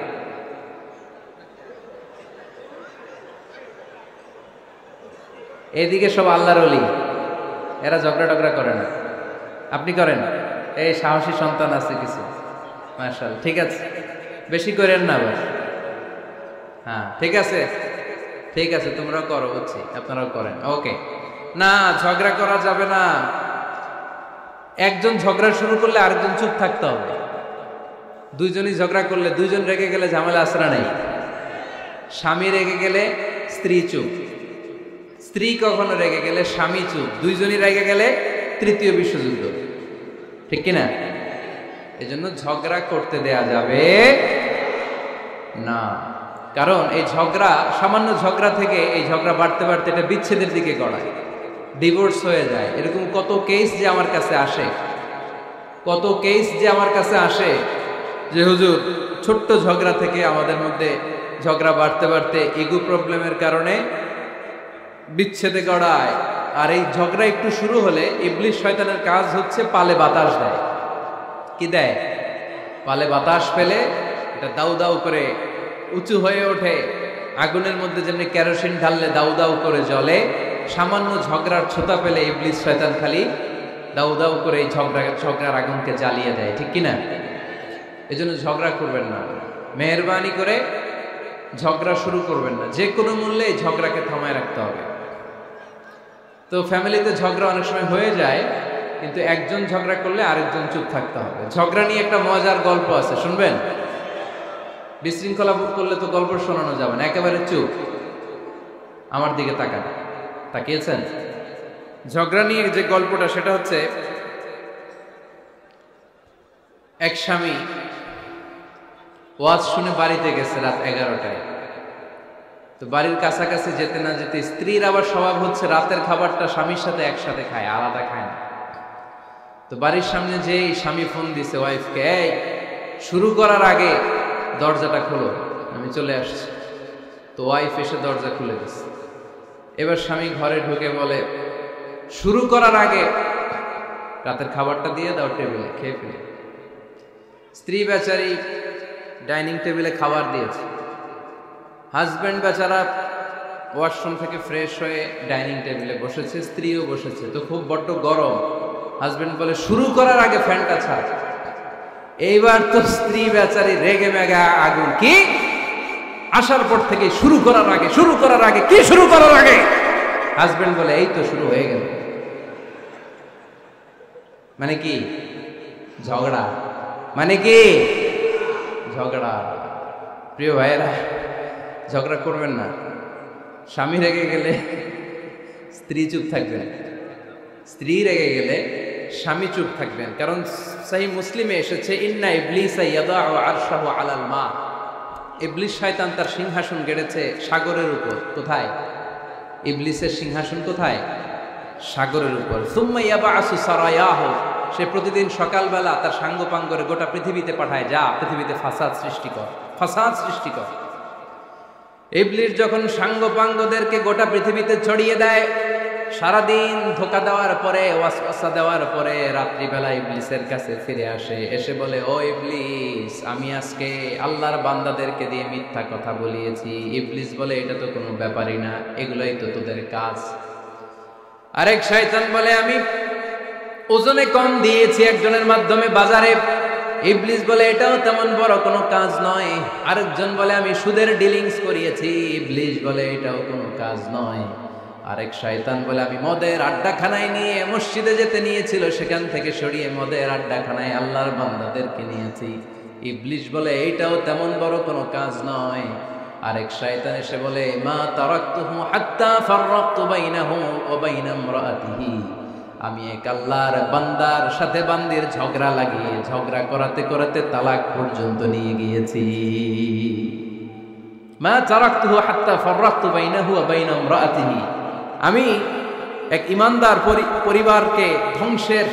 এইদিকে সব আল্লাহর ওলি, এরা ঝগড়া টগড়া করে না। আপনি করেন? এই সাহসী সন্তান আছে কিছু, মাশাআল্লাহ, ঠিক আছে, বেশি করেন না আবার। হ্যাঁ ঠিক আছে, ঠিক আছে, তোমরাও করো, বুঝছি, আপনারাও করেন, ওকে। না, ঝগড়া করা যাবে না। একজন ঝগড়া শুরু করলে আরেকজন চুপ থাকতে হবে। দুইজনই ঝগড়া করলে, দুইজন রেগে গেলে ঝামেলা আসরা নেই। স্বামী রেগে গেলে স্ত্রী চুপ, স্ত্রী কখনো রেগে গেলে স্বামী চুপ, দুইজনই রেগে গেলে তৃতীয় বিশ্বযুদ্ধ, ঠিক কিনা? এজন্য ঝগড়া করতে দেয়া যাবে না। কারণ এই ঝগড়া, সামান্য ঝগড়া থেকে এই ঝগড়া বাড়তে বাড়তে এটা বিচ্ছেদের দিকে গড়ায়, ডিভোর্স হয়ে যায়। এরকম কত কেস যে আমার কাছে আসে, কত কেস যে আমার কাছে আসে যে হুজুর ছোট্ট ঝগড়া থেকে আমাদের মধ্যে ঝগড়া বাড়তে বাড়তে ইগো প্রবলেমের কারণে বিচ্ছেদে গড়ায়। আর এই ঝগড়া একটু শুরু হলে ইবলিশ শয়তানের কাজ হচ্ছে পালে বাতাস দেয়। কি দেয়? পালে বাতাস পেলে এটা দাউ দাউ করে উঁচু হয়ে ওঠে। আগুনের মধ্যে যেমনি কেরোসিন ঢাললে দাউ দাউ করে জ্বলে, সামান্য ঝগড়ার ছোতা পেলে ইবলিশ শয়তান খালি দাউ দাউ করে এই ঝগড়ার আগুনকে জ্বালিয়ে দেয়, ঠিক কিনা? এই জন্য ঝগড়া করবেন না, মেহরবানি করে ঝগড়া শুরু করবেন না। যে কোনো মূল্যে এই ঝগড়াকে থামায় রাখতে হবে। তো ফ্যামিলিতে ঝগড়া অনেক সময় হয়ে যায়, কিন্তু একজন ঝগড়া করলে আরেকজন চুপ থাকতে হবে। ঝগড়া নিয়ে একটা মজার গল্প আছে, শুনবেন? বিশৃঙ্খলা বোধ করলে তো গল্প শোনানো যাবে না, একেবারে চুপ। আমার দিকে তাকান, তাকিয়েছেন? ঝগড়া নিয়ে যে গল্পটা, সেটা হচ্ছে এক স্বামী ওয়াজ শুনে বাড়িতে গেছে রাত 11টায়। তো বাড়ির কাছাকাছি যেতে না যেতে স্ত্রীর আবার স্বভাব হচ্ছে রাতের খাবারটা স্বামীর সাথে একসাথে খায়, আলাদা খায় না। তো বাড়ির সামনে যেই স্বামী ফোন দিছে ওয়াইফকে, এই শুরু করার আগে দরজাটা খোলো, আমি চলে আসছি। তো ওয়াইফ এসে দরজা খুলে দিচ্ছে। এবার স্বামী ঘরে ঢুকে বলে, শুরু করার আগে রাতের খাবারটা দিয়ে দাও টেবিলে, খেয়ে ফেলে। স্ত্রী বেচারি ডাইনিং টেবিলে খাবার দিয়েছে, হাজব্যান্ড বেচারা ওয়াশরুম থেকে ফ্রেশ হয়ে ডাইনিং টেবিলে বসেছে, স্ত্রীও বসেছে। তো খুব বড্ড গরম। হাজব্যান্ড বলে, শুরু করার আগে ফ্যানটা ছাড়। এইবার তো স্ত্রী বেচারি রেগে মেগা আগুন, কি আসার পর থেকে শুরু করার আগে, শুরু করার আগে, কি শুরু করার আগে? হাজব্যান্ড বলে, এই তো শুরু হয়ে গেল। মানে কি? ঝগড়া। মানে কি? ঝগড়া। প্রিয় ভাইয়েরা, ঝগড়া করবেন না। স্বামী রেগে গেলে স্ত্রী চুপ থাকবেন, স্ত্রী রেগে গেলে স্বামী চুপ থাকবেন। কারণ সহিহ মুসলিমে এসেছে, ইন্না ইবলিসা ইয়াদাউ আরশাহু আলাল মা। ইবলিস শয়তান তার সিংহাসন গেড়েছে সাগরের উপর। কোথায়? ইবলিসের সিংহাসন কোথায়? সাগরের উপর। সুম্মা ইয়াবআসু সারায়াহু, সে প্রতিদিন সকালবেলা তার সাঙ্গপাঙ্গরে গোটা পৃথিবীতে পাঠায়, যা পৃথিবীতে ফাসাদ সৃষ্টি কর, ফাসাদ সৃষ্টি কর। ইবলিস যখন সাঙ্গপাঙ্গদেরকে গোটা পৃথিবীতে ছড়িয়ে দেয়, সারাদিন ধোকা দেওয়ার পরে, ওয়াসওয়াসা দেওয়ার পরে, রাত্রিবেলা ইবলিসের কাছে ফিরে আসে, এসে বলে, ও ইবলিস, আমি আজকে আল্লাহর বান্দাদেরকে দিয়ে মিথ্যা কথা বলিয়েছি। ইবলিস বলে, এটা তো কোনো ব্যাপারই না, এগুলোই তো তোদের কাজ। আরেক শয়তান বলে, আমি ওজনে কম দিয়েছি একজনের মাধ্যমে বাজারে। ইবলিস বলে, এটাও তেমন বড় কোনো কাজ নয়। আরেকজন বলে, আমি সুদের ডিলিংস করিয়েছি। ইবলিস বলে, এটাও কোনো কাজ নয়। আরেক শয়তান বলে, আমি মদের আড্ডাখানায় নিয়ে মসজিদে যেতে নিয়েছিল, সেখান থেকে সরিয়ে মদের আড্ডাখানায় আল্লাহর বান্দাদেরকে নিয়েছি। ইবলিস বলে, এইটাও তেমন বড় কোনো কাজ নয়। আরেক শয়তান এসে বলে, মা তারাকতুহু হাত্তা ফাররাকতু বাইনাহু ওয়া বাইনা ইমরাআতিহি, আমি এক আল্লাহর বান্দার সাথে বান্দির ঝগড়া লাগিয়ে, ঝগড়া করাতে করাতে তালাক পর্যন্ত নিয়ে গিয়েছি। মা তারাকতুহু হাত্তা ফাররাকতু বাইনাহু ওয়া বাইনা ইমরাআতিহি, আমি এক ইমানদার পরিবারকে ধ্বংসের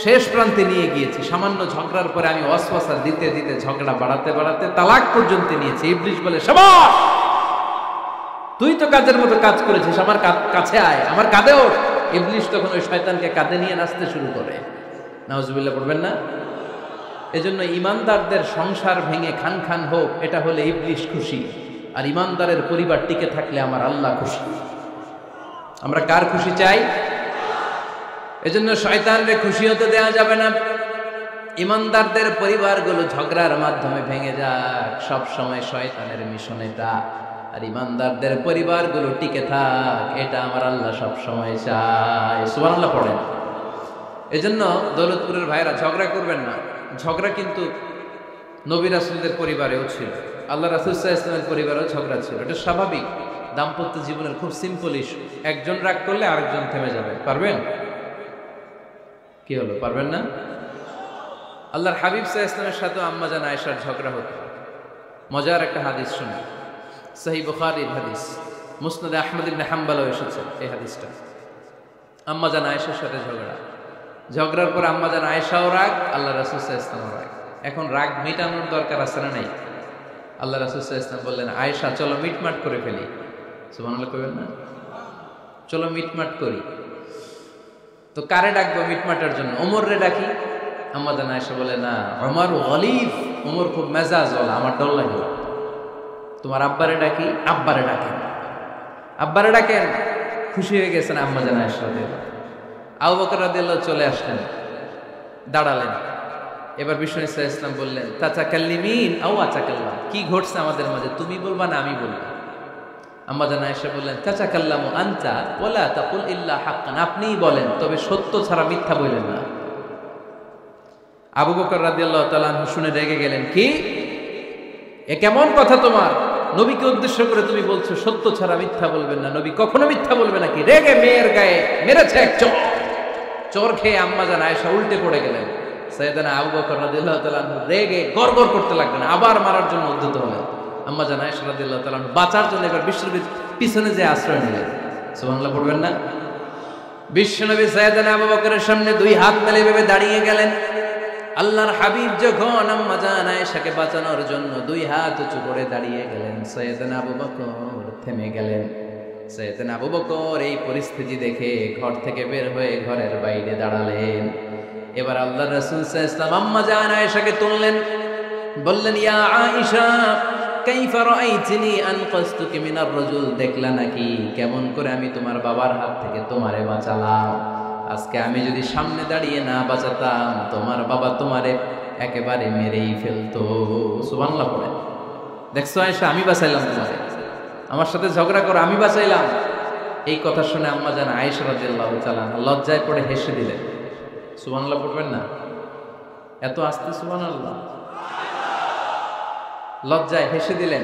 শেষ প্রান্তে নিয়ে গিয়েছি। সামান্য ঝগড়ার পরে আমি ওয়াসওয়াসা দিতে দিতে ঝগড়া বাড়াতে বাড়াতে তালাক পর্যন্ত নিয়েছি। ইবলিস বলে, শাবাশ, তুই তো কাজের মতো কাজ করেছিস, আমার কাছে আয়, আমার কাঁধে ওঠ। ইবলিস তখন ওই শয়তানকে কাঁধে নিয়ে নাচতে শুরু করে। নাউজুবিল্লাহ পড়বেন না? এজন্য ইমানদারদের সংসার ভেঙে খান খান হোক, এটা হলে ইবলিস খুশি, আর ইমানদারের পরিবার টিকে থাকলে আমার আল্লাহ খুশি। আমরা কার খুশি চাই? এজন্য শয়তানরে খুশি হতে দেওয়া যাবে না। ইমানদারদের পরিবারগুলো ঝগড়ার মাধ্যমে ভেঙে যাক, সব সময় শয়তানের মিশন এটা। আর ইমানদারদের পরিবারগুলো টিকে থাক, এটা আমার আল্লাহ সব সময় চায়। সুবহানাল্লাহ পড়েন। এজন্য দৌলতপুরের ভাইরা, ঝগড়া করবেন না। ঝগড়া কিন্তু নবী রাসূলদের পরিবারেও ছিল, আল্লাহ রাসূল সাল্লাল্লাহু আলাইহি ওয়াসাল্লামের পরিবারেও ঝগড়া ছিল। এটা স্বাভাবিক, দাম্পত্য জীবনের খুব সিম্পল ইস্যু। একজন রাগ করলে আরেকজন থেমে যাবে। পারবেন? কি হলো, পারবেন না? আল্লাহর হাবিব সাল্লাল্লাহু আলাইহি ওয়াসাল্লামের সাথে আম্মা জান আয়েশার ঝগড়া হতো। মজার একটা হাদিস শুনি, সহিহ বুখারীর হাদিস, মুসনাদে আহমদ ইবনে হাম্বলও এসেছে এই হাদিসটা। আম্মা জান আয়েশার সাথে ঝগড়ার পর আম্মা জান আয়েশাও রাগ, আল্লাহ রাসূল সাল্লাল্লাহু আলাইহি ওয়াসাল্লামও রাগ। এখন রাগ মেটানোর দরকার আছে না নাই? আল্লাহ রাসূল সাল্লাল্লাহু আলাইহি ওয়াসাল্লাম বললেন, আয়েশা চলো মিটমাট করে ফেলি। সুবহানাল্লাহ কইবেন না? চলো মিটমাট করি। তো কারে ডাকবো মিটমাটের জন্য? ওমর রে ডাকি। আম্মা জান আয়েশা বলে, না, ওমর গলিফ, ওমর খুব মেজাজওয়ালা, আমার ডর লাগে। তোমার আব্বারে ডাকি। আব্বারে ডাকেন। আব্বারে ডাকেন। খুশি হয়ে গেছেন আম্মা জান আয়েশা রাদিয়াল্লাহু। আবু বকর রাদিয়াল্লাহু চলে আসলেন, দাঁড়ালেন। এবার বিষ্ণু ইসা ইসলাম বললেন, তাতাকাল্লিমিন আও আতাকাল্লাম, কি ঘটছে আমাদের মাঝে, তুমি বলবা না আমি বলবো? আম্মা জান আয়েশা বললেন, তাতাকাল্লামু আনতা ওয়ালা তাকুল ইল্লা হাক্কান, আপনিই বলেন, তবে সত্য ছাড়া মিথ্যা বললেন না। আবু বকর রাদিয়াল্লাহু তাআলা শুনে রেগে গেলেন, কি এ কেমন কথা তোমার? নবীকে উদ্দেশ্য করে তুমি বলছো সত্য ছাড়া মিথ্যা বলবেন না, নবী কখনো মিথ্যা বলবে নাকি? রেগে মেয়ের গায়ে মেরেছে এক চোর। চোর খেয়ে আম্মা জান আয়েশা উল্টে পড়ে গেলেন। সাইয়েদনা আবু বকর রাদিয়াল্লাহু তাআলা রেগে গড়গড় করতে লাগলেন, আবার মারার জন্য উদ্যত হলেন। আম্মা জান আয়েশা রাদিয়াল্লাহু তাআলা বাঁচার জন্য এবার বিশ্বনবীর পিছনে যে আশ্রয় নিলেন। সুবহানাল্লাহ পড়বেন না? বিশ্বনবী সাইয়েদনা আবু বকরের সামনে দুই হাত মেলে ভেবে দাঁড়িয়ে গেলেন। আল্লাহর হাবিব যখন আম্মা জান আয়েশাকে বাঁচানোর জন্য দুই হাত উঁচু করে দাঁড়িয়ে গেলেন, সাইয়েদনা আবু বকর থেমে গেলেন। সাইয়েদনা আবু বকর এই পরিস্থিতি দেখে ঘর থেকে বের হয়ে ঘরের বাইরে দাঁড়ালেন। এবার আল্লাহর রাসূল সাল্লাল্লাহু আলাইহি ওয়াসাল্লাম আম্মা জান আয়েশাকে তুললেন, বললেন, ইয়া আয়েশা কাইফা রাআইতিনি আনকাসতুকি মিনার রাজুল, দেখলা নাকি কেমন করে আমি তোমার বাবার হাত থেকে তোমারে বাঁচালাম? আজকে আমি যদি সামনে দাঁড়িয়ে না বাঁচাতাম, তোমার বাবা তোমারে একেবারে মেরেই ফেলতো। সুবহানাল্লাহ পড়ে। দেখছো আয়েশা, আমি বাঁচাইলাম তোমারে, আমার সাথে ঝগড়া করো, আমি বাঁচাইলাম। এই কথা শুনে আম্মা জান আয়েশা রাদিয়াল্লাহু তাআলা লজ্জায় পড়ে হেসে দিলেন। সুবহানাল্লাহ পড়বেন না? এত আস্তে সুবহানাল্লাহ। লজ্জায় হেসে দিলেন।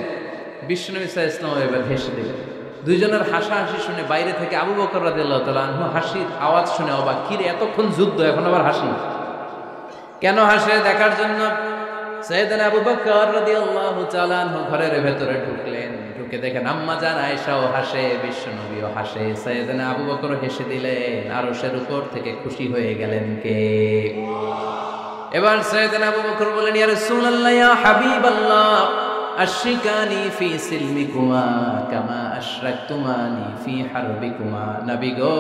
বিশ্বনবী সাল্লাল্লাহু আলাইহি ওয়াসাল্লাম এবার হেসে দিলেন। দুইজনের হাসাহাসি শুনে বাইরে থেকে আবু বকর রাদিয়াল্লাহু তাআলা আনহু হাসির আওয়াজ শুনে অবাক, কিরে এতক্ষণ যুদ্ধ এখন আবার হাসি কেন? হাসে দেখার জন্য সাইয়েদনা আবু বকর রাদিয়াল্লাহু তাআলা আনহু ঘরের ভেতরে ঢুকলেন। ঢুকে দেখেন আম্মা জান আয়েশাও হাসে, বিশ্বনবীও হাসে, সাইয়েদনা আবু বকর হেসে দিলেন। আরশের উপর থেকে খুশি হয়ে গেলেন কে? এবার সাইয়েদনা আবু বকর বলেন, ইয়া রাসূলুল্লাহ ইয়া হাবিবাল্লাহ আশরিকানি ফি সিলমিকুমা কামা আশরাকতুমানি ফি হারবিকুমা। নবী গো,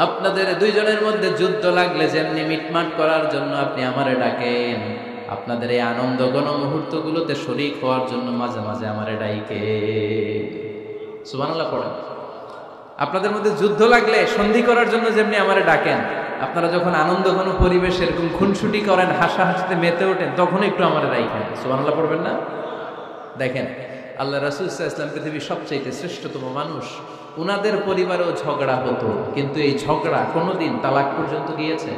আপনাদের দুইজনের মধ্যে যুদ্ধ লাগলে যেমনি মিটমাট করার জন্য আপনি আমারে ডাকেন, আপনাদের এই আনন্দ ঘন মুহূর্তগুলোতে শরীক হওয়ার জন্য মাঝে মাঝে আমারে ডাইকে। সুবহানাল্লাহ পড়েন। আপনাদের মধ্যে যুদ্ধ লাগলে সন্ধি করার জন্য যেমনি আমারে ডাকেন, আপনারা যখন আনন্দ ঘন পরিবেশ এরকম খুনসুটি করেন, হাসাহাসিতে মেতে ওঠেন, তখন একটু আমারে ডাইকেন। সুবহানাল্লাহ পড়বেন না? দেখেন আল্লাহ রাসূল সাল্লাল্লাহু আলাইহি ওয়াসাল্লাম পৃথিবীর সবচেয়ে শ্রেষ্ঠতম মানুষ। উনাদের পরিবারেও ঝগড়া হতো, কিন্তু এই ঝগড়া কোনোদিন তালাক পর্যন্ত গিয়েছে?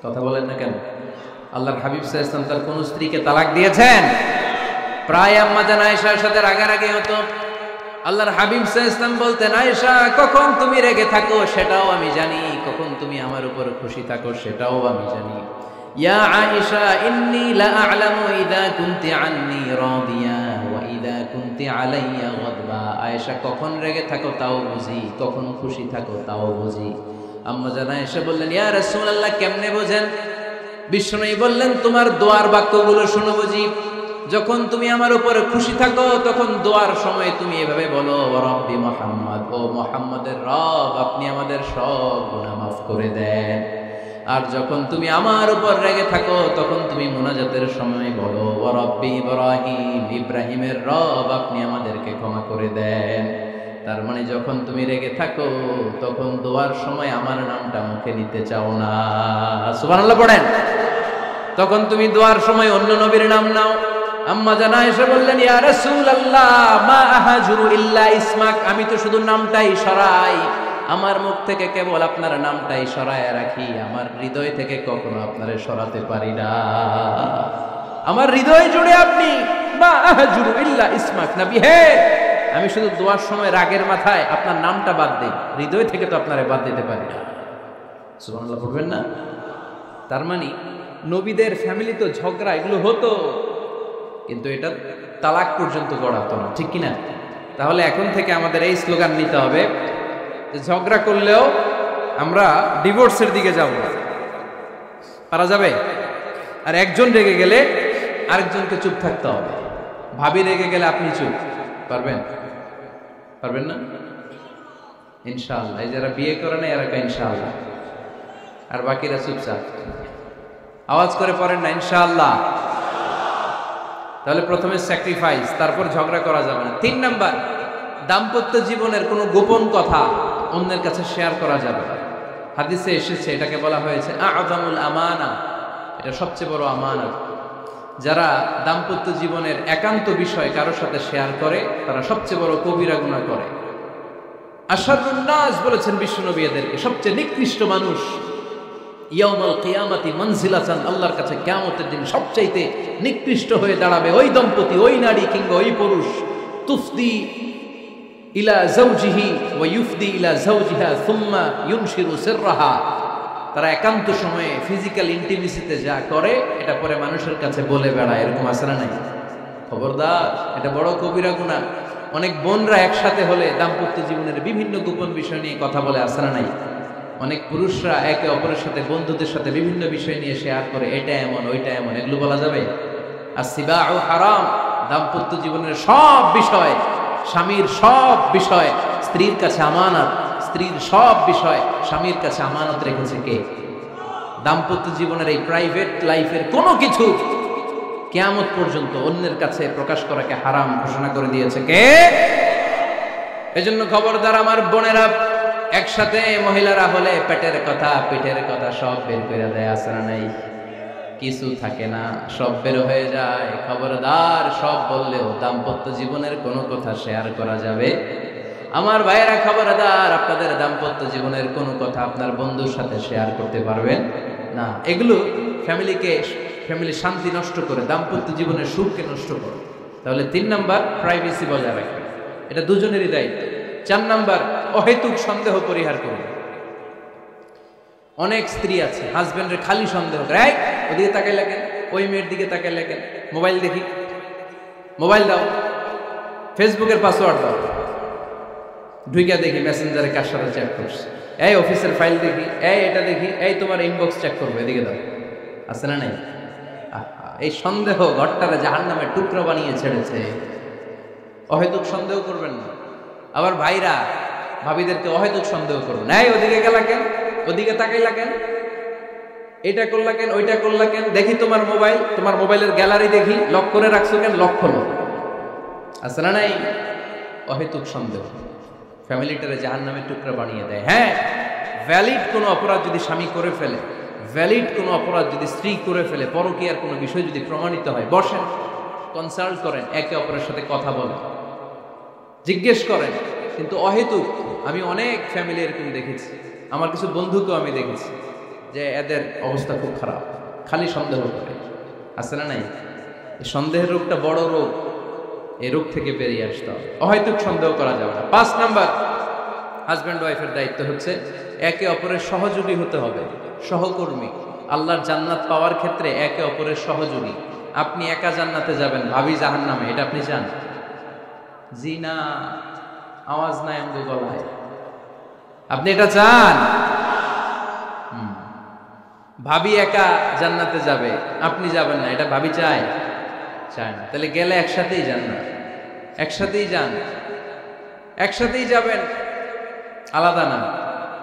কথা বলেন না কেন? আল্লাহর হাবিব সাল্লাল্লাহু আলাইহি ওয়াসাল্লাম তার কোন স্ত্রীকে তালাক দিয়েছেন? প্রায় আম্মা জান আয়েশার সাথে রাগারাগি হতো। আল্লাহর হাবিব সাল্লাল্লাহু আলাইহি ওয়াসাল্লাম বলতেন, আয়েশা কখন তুমি রেগে থাকো সেটাও আমি জানি, কখন তুমি আমার উপর খুশি থাকো সেটাও আমি জানি। ইয়া আয়েশা ইন্নী লা আ'লামু ইযা কুনতি আন্নী রাদিয়া ওয়া ইযা কুনতি আলাইয়া গাদবা। আয়েশা কখন রেগে থাকো তাও বুঝি, কখন খুশি থাকো তাও বুঝি। আম্মা জান আয়েশা বললেন, ইয়া রাসূলুল্লাহ কেমনে বোঝেন? বিশ্বনবী বললেন, তোমার দোয়ার বাক্যগুলো শুনো বুঝি। যখন তুমি আমার উপরে খুশি থাকো তখন দোয়ার সময় তুমি এভাবে বলো, ওয়া রাব্বি মুহাম্মদ, ও মুহাম্মদের রব আপনি আমাদের সব গুনাহ মাফ করে দেন। আর যখন তুমি আমার উপর রেগে থাকো তখন তুমি মুনাজাতের সময় বলো, ওয়া রাব্বি ইব্রাহিম, ইব্রাহিমের রব আপনি আমাদেরকে ক্ষমা করে দেন। তার মানে যখন তুমি রেগে থাকো তখন দোয়ার সময় আমার নামটা মুখে নিতে চাও না। সুবহানাল্লাহ পড়েন। তখন তুমি দোয়ার সময় অন্য নবীর নাম নাও। আম্মা জান আয়েশা বললেন, ইয়া রাসূলুল্লাহ মা আহাজুরু ইল্লা ইসমাক, আমি তো শুধু নামটাই সরাই, আমার মুখ থেকে কেবল আপনার নামটাই সরায় রাখি, আমার হৃদয় থেকে কখনো আপনারে সরাতে পারি না। আমার হৃদয় জুড়ে আপনি, মা আহাজুরু ইল্লা ইসমাক, নবী হে আমি শুধু দোয়ার সময় রাগের মাথায় আপনার নামটা বাদ দিই, হৃদয় থেকে তো আপনারে বাদ দিতে পারি না। সুবহানাল্লাহ পড়বেন না? তার মানে নবীদের ফ্যামিলি তো ঝগড়া এগুলো হতো, কিন্তু এটা তালাক পর্যন্ত গড়াতো না, ঠিক কিনা? তাহলে এখন থেকে আমাদের এই স্লোগান নিতে হবে যে ঝগড়া করলেও আমরা ডিভোর্সের দিকে যাব না। পারা যাবে? আর একজন রেগে গেলে আরেকজনকে চুপ থাকতে হবে। ভাবি রেগে গেলে আপনি চুপ, পারবেন? পারবেন না? ইনশাআল্লাহ। এই যারা বিয়ে করে না এরা ইনশাআল্লাহ, আর বাকিরা চুপচাপ। আওয়াজ করে পড়েন না ইনশাআল্লাহ। তাহলে প্রথমে স্যাক্রিফাইস, তারপর ঝগড়া করা যাবে না। 3 নাম্বার, দাম্পত্য জীবনের কোনো গোপন কথা অন্যের কাছে শেয়ার করা যাবে না। হাদিসে এসেছে, এটাকে বলা হয়েছে আ'যামুল আমানা, এটা সবচেয়ে বড় আমানত। যারা দাম্পত্য জীবনের একান্ত বিষয় কারোর সাথে শেয়ার করে তারা সবচেয়ে বড় কবিরা গুনাহ করে। আশরারুন নাস বলেছেন বিশ্বনবী এদেরকে, সবচেয়ে নিকৃষ্ট মানুষ। ইয়াউমাল কিয়ামাতি মানজিলাতান, আল্লাহর কাছে কিয়ামতের দিন সবচাইতে নিকৃষ্ট হয়ে দাঁড়াবে ওই দম্পতি, ওই নারী কিংবা ওই পুরুষ। তুফদি ইলা যাওজিহি ওয়া ইউফদি ইলা যাওজিহা সুম্মা ইউনশিরু সিররাহা, তারা একান্ত সময়ে ফিজিক্যাল ইন্টিমেসিতে যা করে এটা পরে মানুষের কাছে বলে বেড়ায়, এরকম আছে না নাই? খবরদার, এটা বড় কবিরা গুনাহ। অনেক বোনরা একসাথে হলে দাম্পত্য জীবনের বিভিন্ন গোপন বিষয় নিয়ে কথা বলে, আছে না নাই? অনেক পুরুষরা একে অপরের সাথে, বন্ধুদের সাথে বিভিন্ন বিষয় নিয়ে শেয়ার করে, এটা এমন ওইটা এমন, এগুলো বলা যাবে? আসিবাউ হারাম। দাম্পত্য জীবনের সব বিষয়, স্বামীর সব বিষয় স্ত্রীর কাছে আমানত, স্ত্রীর সব বিষয় স্বামীর কাছে আমানত রেখেছে কে? দাম্পত্য জীবনের এই প্রাইভেট লাইফের কোনো কিছু কিয়ামত পর্যন্ত অন্যের কাছে প্রকাশ করাকে হারাম ঘোষণা করে দিয়েছে কে? এজন্য খবরদার আমার বোনেরা, একসাথে মহিলারা হলে পেটের কথা পিঠের কথা সব বের করে দেয়, আছে না নাই? কিছু থাকে না, সব বের হয়ে যায়। খবরদার, সব বললেও দাম্পত্য জীবনের কোনো কথা শেয়ার করা যাবে? আমার ভাইয়েরা খবরদার, আপনাদের দাম্পত্য জীবনের কোনো কথা আপনার বন্ধুর সাথে শেয়ার করতে পারবেন না, এগুলো ফ্যামিলির শান্তি নষ্ট করে, দাম্পত্য জীবনের সুখকে নষ্ট করে। তাহলে 3 নাম্বার, প্রাইভেসি বজায় রাখবেন, এটা দুজনেরই দায়িত্ব। 4 নাম্বার, অহেতুক সন্দেহ পরিহার করবেন। অনেক স্ত্রী আছে হাজবেন্ডের খালি সন্দেহ করে, ওদিকে তাকাই লাগেন, ওই মেয়ের দিকে তাকাই লাগেন, মোবাইল দেখি, মোবাইল দাও, ফেসবুকের পাসওয়ার্ড দাও, ঢুইকা দেখি মেসেঞ্জারে কার সাথে চ্যাট করছে, এই অফিসের ফাইল দেখি, এই এটা দেখি, এই তোমার ইনবক্স চেক করবো, এদিকে দাও। আছে না নাই? এই সন্দেহ ঘরটারে জাহান্নামের টুকরো বানিয়ে ছেড়েছে। অহেতুক সন্দেহ করবেন না। আবার ভাইরা ভাবিদেরকে অহেতুক সন্দেহ করবেন, এই ওদিকে গেলা কেন, ওদিকে তাকাইলা কেন, এটা করলা কেন, ওইটা করলা কেন, দেখি তোমার মোবাইল, তোমার মোবাইলের গ্যালারি দেখি, লক করে রাখছো কেন, লক খোলো। আছে না নাই? অহেতুক সন্দেহ ফ্যামিলিটারে জাহান্নামের টুকরা বানিয়ে দেয়। হ্যাঁ, ভ্যালিড কোনো অপরাধ যদি স্বামী করে ফেলে, ভ্যালিড কোনো অপরাধ যদি স্ত্রী করে ফেলে, পরকীয়ার কোনো বিষয় যদি প্রমাণিত হয়, বসেন, কনসাল্ট করেন, একে অপরের সাথে কথা বলেন, জিজ্ঞেস করেন। কিন্তু অহেতুক, আমি অনেক ফ্যামিলি এরকম দেখেছি, আমার কিছু বন্ধুকেও আমি দেখেছি যে এদের অবস্থা খুব খারাপ, খালি সন্দেহ করে। আছে না নাই? এই সন্দেহের রোগটা বড় রোগ, এই রোগ থেকে বেরিয়ে আসতে হবে। অহেতুক সন্দেহ করা যাবে না। 5 নাম্বার, হাজব্যান্ড ওয়াইফের দায়িত্ব হচ্ছে একে অপরের সহযোগী হতে হবে, সহকর্মী। আল্লাহর জান্নাত পাওয়ার ক্ষেত্রে একে অপরের সহযোগী। আপনি একা জান্নাতে যাবেন, ভাবি জাহান্নামে, এটা আপনি চান? জি না, আওয়াজ নাই আমগো গলায়। আপনি এটা চান? ভাবি একা জান্নাতে যাবে, আপনি যাবেন না, এটা ভাবি চায়? চায় না। তাহলে গেলে একসাথেই যান না, একসাথেই যান, একসাথেই যাবেন, আলাদা না।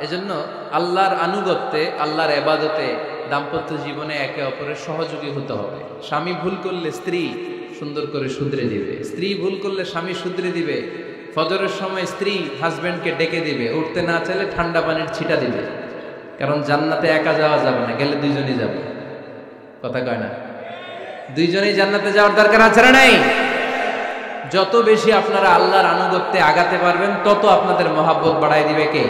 এজন্য আল্লাহর আনুগত্যে, আল্লাহর ইবাদতে, দাম্পত্য জীবনে একে অপরের সহযোগী হতে হবে। স্বামী ভুল করলে স্ত্রী সুন্দর করে শুধরে দিবে, স্ত্রী ভুল করলে স্বামী শুধরে দিবে। ফজরের সময় স্ত্রী হাজবেন্ডকে ডেকে দিবে, উঠতে না চাইলে ঠান্ডা পানির ছিটা দিবে। কারণ জান্নাতে একা যাওয়া যাবে না, গেলে দুইজনই যাবে। কথা কয় না? দুইজনেই জান্নাতে যাওয়ার দরকার আছে না নাই? যত বেশি আপনারা আল্লাহর আনুগত্যে আগাতে পারবেন, তত আপনাদের মহাব্বত বাড়াই দিবে কে?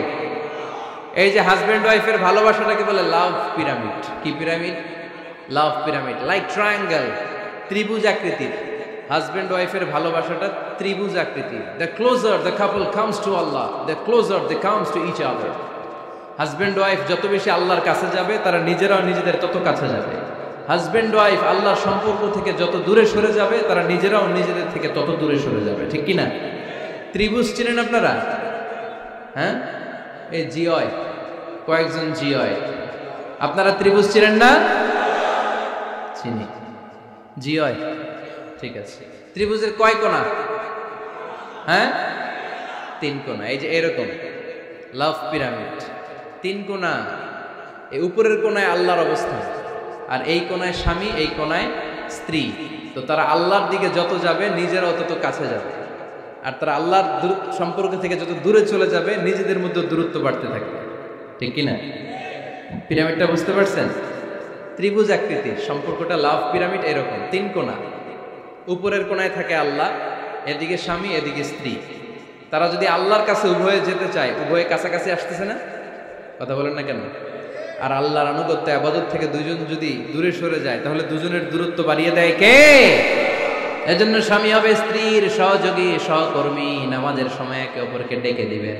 এই যে হাজব্যান্ড ওয়াইফের ভালোবাসাটাকে বলে লাভ পিরামিড। কি pyramid? Love pyramid, like triangle, ত্রিভুজ আকৃতির। হাজব্যান্ড ওয়াইফের ভালোবাসাটা ত্রিভুজ আকৃতির। The closer the couple comes to Allah, the closer the comes to each other. Husband wife যত বেশি আল্লাহর কাছে যাবে, তারা নিজেরাও নিজেদের তত কাছে যাবে। হাজব্যান্ড ওয়াইফ আল্লাহর সম্পর্ক থেকে যত দূরে সরে যাবে, তারা নিজেরাও নিজেদের থেকে তত দূরে সরে যাবে। ঠিক কিনা? ত্রিভুজ চিনেন আপনারা? হ্যাঁ, এই জিওয় কয়েকজন জিওয়, আপনারা ত্রিভুজ চিনেন না? চিনি, জিওয়, ঠিক আছে। ত্রিভুজের কয় কোণা? হ্যাঁ, 3 কোণা। এই যে এরকম লাভ পিরামিড, 3 কোণা। এই উপরের কোণায় আল্লাহর অবস্থান, আর এই কোণায় স্বামী, এই কোণায় স্ত্রী। তো তারা আল্লাহর দিকে যত যাবে, নিজেরাও তত কাছে যাবে। আর তারা আল্লাহর সম্পর্ক থেকে যত দূরে চলে যাবে, নিজেদের মধ্যে দূরত্ব বাড়তে থাকবে। ঠিক কিনা? পিরামিডটা বুঝতে পারছেন? ত্রিভুজ আকৃতির সম্পর্কটা লাভ পিরামিড এরকম, 3 কোণা। উপরের কোণায় থাকে আল্লাহ, এদিকে স্বামী, এদিকে স্ত্রী। তারা যদি আল্লাহর কাছে উভয়ে যেতে চায়, উভয়ে কাছাকাছি আসতেছে না? কথা বলেন না কেন? আর আল্লাহর আনুগত্য ইবাদত থেকে দুইজন যদি দূরে সরে যায়, তাহলে দুজনের দূরত্ব বাড়িয়ে দেয় কে? এজন্য স্বামী হবে স্ত্রীর সহযোগী, সহকর্মী। নামাজের সময় একে অপরকে ডেকে দিবেন,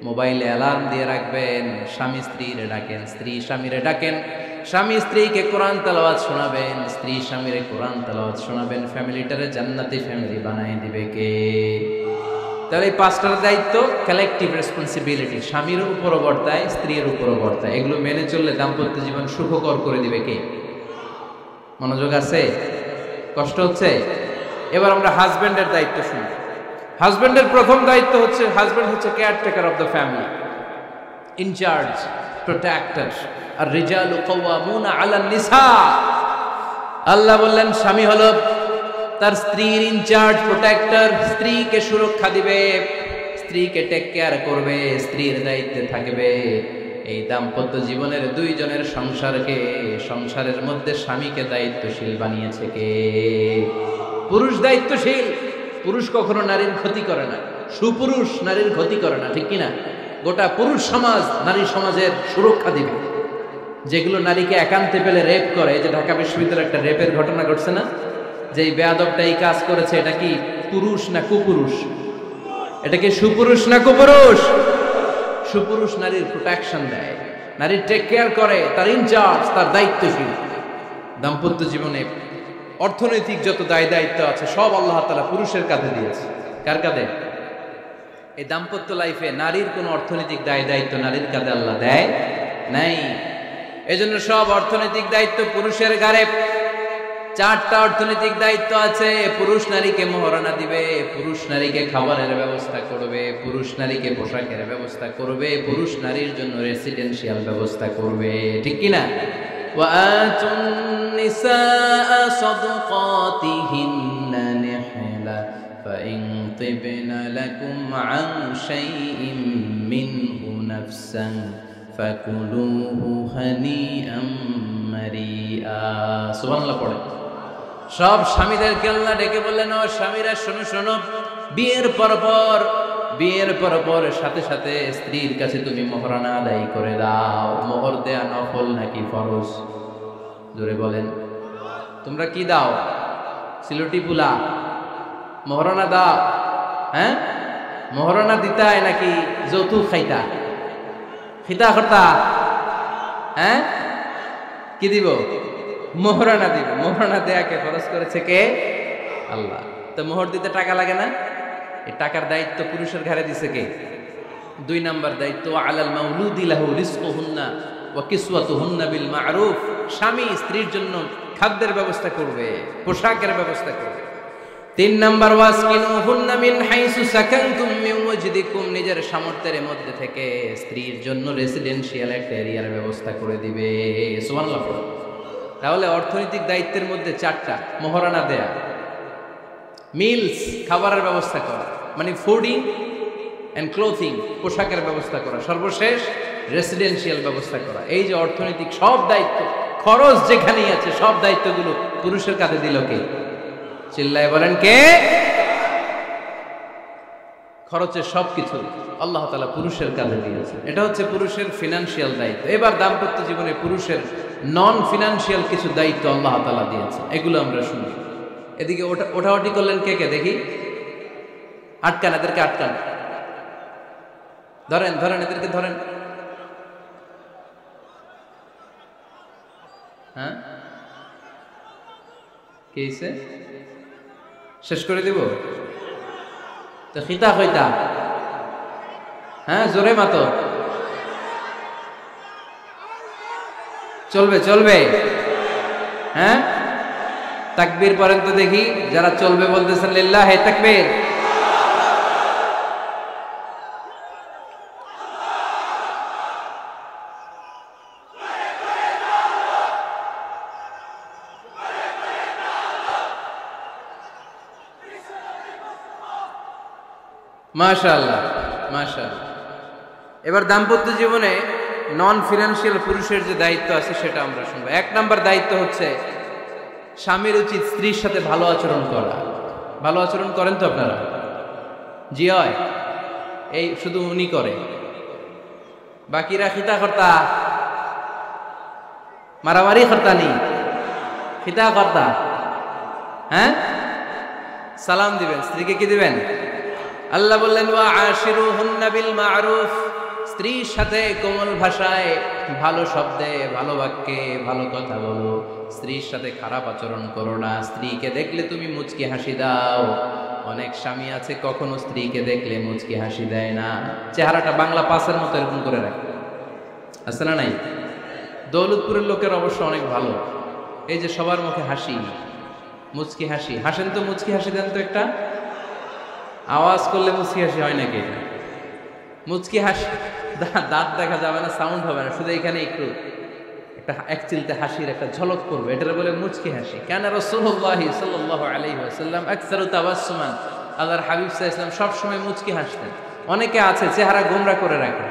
মোবাইলে অ্যালার্ম দিয়ে রাখবেন। স্বামী স্ত্রীরে ডাকেন, স্ত্রী স্বামীরে ডাকেন। স্বামী স্ত্রীকে কোরআন তেলাওয়াত শোনাবেন, স্ত্রী স্বামীরে কোরআন তেলাওয়াত শোনাবেন। ফ্যামিলিটারে জান্নাতি ফ্যামিলি বানাই দিবে কে? তাহলে এই 5টার দায়িত্ব কালেকটিভ রেসপন্সিবিলিটি, স্বামীর উপরও বর্তায়, স্ত্রীর উপরও বর্তায়। এগুলো মেনে চললে দাম্পত্য জীবন সুখকর করে দিবে কে? মনোযোগ আছে? কষ্ট হচ্ছে? এবার আমরা হাজব্যান্ডের দায়িত্ব শুনি। হাজব্যান্ডের প্রথম দায়িত্ব হচ্ছে, হাজব্যান্ড হচ্ছে caretaker of the family, incharge, protector. আর রিজালু কাওয়ামুনা আলান নিসা। আল্লাহ বললেন স্বামী হলো তার স্ত্রীর ইনচার্জ, প্রোটেক্টর। স্ত্রীকে সুরক্ষা দিবে, স্ত্রীকে টেক কেয়ার করবে, স্ত্রীর দায়িত্বে থাকবে। এই দাম্পত্য জীবনের দুইজনের সংসারকে, সংসারের মধ্যে স্বামীকে দায়িত্বশীল বানিয়েছে কে? পুরুষ দায়িত্বশীল। পুরুষ কখনো নারীর ক্ষতি করে না, সুপুরুষ নারীর ক্ষতি করে না। ঠিক কিনা? গোটা পুরুষ সমাজ নারী সমাজের সুরক্ষা দিবে। যেগুলো নারীকে একান্তে পেলে রেপ করে। এই যে ঢাকা বিশ্ববিদ্যালয়ে একটা রেপের ঘটনা ঘটছে না, যে এই বেয়াদবটা এই কাজ করেছে, এটা কি পুরুষ না কুপুরুষ? এটা কি সুপুরুষ না কুপুরুষ? সুপুরুষ নারীর প্রোটেকশন দেয়, নারীর টেক কেয়ার করে, তার ইনচার্জ, তার দায়িত্বশীল। দাম্পত্য জীবনে অর্থনৈতিক যত দায় দায়িত্ব আছে সব আল্লাহ তাআলা পুরুষের কাঁধে দিয়েছে। কার কাঁধে? এই দাম্পত্য লাইফে নারীর কোনো অর্থনৈতিক দায় দায়িত্ব নারীর কাঁধে আল্লাহ দেয় নাই। এজন্য সব অর্থনৈতিক দায়িত্ব পুরুষের ঘাড়ে। 4টা অর্থনৈতিক দায়িত্ব আছে। পুরুষ নারীকে মহারণা দিবে, পুরুষ নারীকে খাবারের ব্যবস্থা করবে, পুরুষ নারীকে পোশাকের ব্যবস্থা করবে, পুরুষ নারীর জন্য রেসিডেন্সিয়াল ব্যবস্থা করবে। ঠিক কি না? وآتوا النساء صدقاتهن نحلة فإن طبن لكم عن شيء منه نفسا فكلوه هنيئا مريئا। সুবহানাল্লাহ পড়ে। সব স্বামীদেরকে আল্লাহ ডেকে বললেন, ও স্বামীরা শোনো শোনো, বিয়ের পর সাথে সাথে স্ত্রীর কাছে তুমি মোহরানা আদায় করে দাও। মোহর দেয়া নফল নাকি ফরজ? জোরে বলেন। তোমরা কি দাও? সিলুটি পুলা মোহরানা দাও? হ্যাঁ, মোহরানা দিতাই নাকি যৌতুক খাইতা? খিতা করতা? হ্যাঁ, কি দিব? মোহরানা দিব। মোহরানা দেয়াকে ফরজ করেছে কে? আল্লাহ। তো মোহর দিতে টাকা লাগে না? এই টাকার দায়িত্ব পুরুষের ঘাড়ে দিছে কে? 2 নাম্বার দায়িত্ব, আলাল মাউলুদি লাহু রিজকুহুন্না ওয়া কিসওয়াতুহুন্না বিল মা'রুফ। স্বামী স্ত্রীর জন্য খাদ্যের ব্যবস্থা করবে, পোশাকের ব্যবস্থা করবে। 3 নাম্বার, ওয়াসকিনুহুন্না মিন হাইসু সাকানতুম মিন ওয়াজদিকুম। নিজের সামর্থ্যের মধ্যে থেকে স্ত্রীর জন্য রেসিডেন্সিয়াল একটা এরিয়ার ব্যবস্থা করে দিবে। সুবহানাল্লাহ। তাহলে অর্থনৈতিক দায়িত্বের মধ্যে 4টা: মোহরানা দেয়া, মিলস খাবারের ব্যবস্থা করা, মানে ফুডিং অ্যান্ড ক্লোথিং, পোশাকের ব্যবস্থা করা, সর্বশেষ রেসিডেন্সিয়াল ব্যবস্থা করা। এই যে অর্থনৈতিক সব দায়িত্ব, খরচ যেখানেই আছে সব দায়িত্বগুলো পুরুষের কাঁধে দিল কে? চিল্লায় বলেন কে? খরচের সবকিছু আল্লাহ তাআলা পুরুষের কাঁধে দিয়েছে। এটা হচ্ছে পুরুষের ফিনান্সিয়াল দায়িত্ব। এবার দাম্পত্য জীবনে পুরুষের নন ফিনান্সিয়াল কিছু দায়িত্ব আল্লাহ তাআলা দিয়েছে, এগুলো আমরা শুনি। এদিকে ওঠাওটি করলেন কে কে দেখি? আটকান, এদেরকে আটকান। ধরেন ধরেন, এদেরকে ধরেন। হ্যাঁ, কি হইছে? শেষ করে দিব তো? খিতা কইতা? হ্যাঁ, জোরে মাতো। চলবে চলবে? হ্যাঁ, তাকবীর পড়েন তো দেখি। যারা চলবে বলতেছেন লিল্লাহি তাকবীর। মাশাআল্লাহ মাশাআল্লাহ। এবার দাম্পত্য জীবনে নন ফিনান্সিয়াল পুরুষের যে দায়িত্ব আছে সেটা আমরা শুনবো। 1 নাম্বার দায়িত্ব হচ্ছে স্বামীর উচিত স্ত্রীর সাথে ভালো আচরণ করা। ভালো আচরণ করেন তো আপনারা? জি হয়। এই শুধু উনি করে, বাকিরা খিতা কর্তা, মারামারি কর্তা নেই, খিতা কর্তা। হ্যাঁ, সালাম দিবেন, স্ত্রীকে কি দিবেন? আল্লাহ বললেন, ওয়া আশিরুহুন্না বিল মা'রুফ। স্ত্রীর সাথে কোমল ভাষায়, ভালো শব্দে, ভালো বাক্যে, ভালো কথা বলো। স্ত্রীর সাথে খারাপ আচরণ করো না। স্ত্রীকে দেখলে তুমি মুচকি হাসি দাও। অনেক স্বামী আছে কখনো স্ত্রীকে দেখলে মুচকি হাসি দেয় না, চেহারাটা বাংলা পাসের মতো এরকম করে রাখে। আছে না নাই? দৌলতপুরের লোকের অবশ্য অনেক ভালো। এই যে সবার মুখে হাসি, মুচকি হাসি। হাসেন তো, মুচকি হাসি দেন তো একটা। আওয়াজ করলে মুচকি হাসি হয় নাকি? এটা মুচকি হাসি, দাঁত দেখা যাবে না, সাউন্ড হবে না, শুধু এখানে একটু একটা এক চিলতে হাসির একটা ঝলক করবে, এটার বলে মুচকি হাসি। কেন? রাসূলুল্লাহ সাল্লাল্লাহু আলাইহি ওয়াসাল্লাম আকসারু তাবাসসুমান, আল্লাহর হাবিব সাল্লাল্লাহু আলাইহি ওয়াসাল্লাম সব সময় মুচকি হাসতেন। অনেকে আছে চেহারা গোমরা করে রাখে,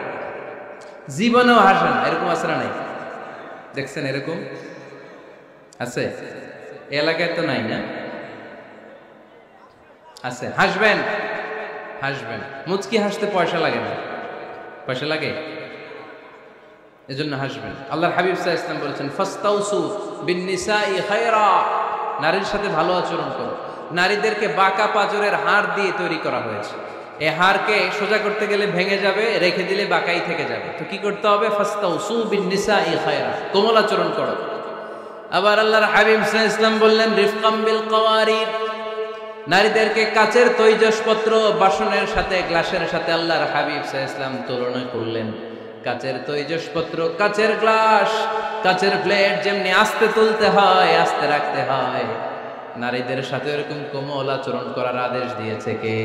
জীবনেও হাসে না, এরকম আছে না নাই? দেখছেন এরকম আছে? এই এলাকায় তো নাই না? আছে। হাসবেন হাসবেন, মুচকি হাসতে পয়সা লাগে না। পয়সা লাগে? এজন্য হাসবেন। আল্লাহর হাবিব সাল্লাল্লাহু আলাইহি ওয়াসাল্লাম বলেছেন ফাস্তাউসু বিন-নিসাই খায়রা, নারীর সাথে ভালো আচরণ করো। নারীদেরকে বাঁকা পাঁজরের হাড় দিয়ে তৈরি করা হয়েছে। এই হাড়কে সোজা করতে গেলে ভেঙে যাবে, রেখে দিলে বাঁকাই থেকে যাবে। তো কি করতে হবে? ফাস্তাউসু বিন-নিসাই খায়রা, কোমল আচরণ করো। আবার আল্লাহর হাবিব সাল্লাল্লাহু আলাইহি ওয়াসাল্লাম বললেন রিফকাম বিল কাওয়ারির, নারীদেরকে কাচের তৈজসপত্র বাসনের সাথে, গ্লাসের সাথে আল্লাহর হাবিব সাল্লাল্লাহু আলাইহি ওয়াসাল্লাম তুলনা করলেন। কাচের তৈজসপত্র, কাচের গ্লাস, কাচের প্লেট যেমনি আস্তে তুলতে হয়, আস্তে রাখতে হয়, নারীদের সাথে এরকম কোমল আচরণ করার আদেশ দিয়েছে কে?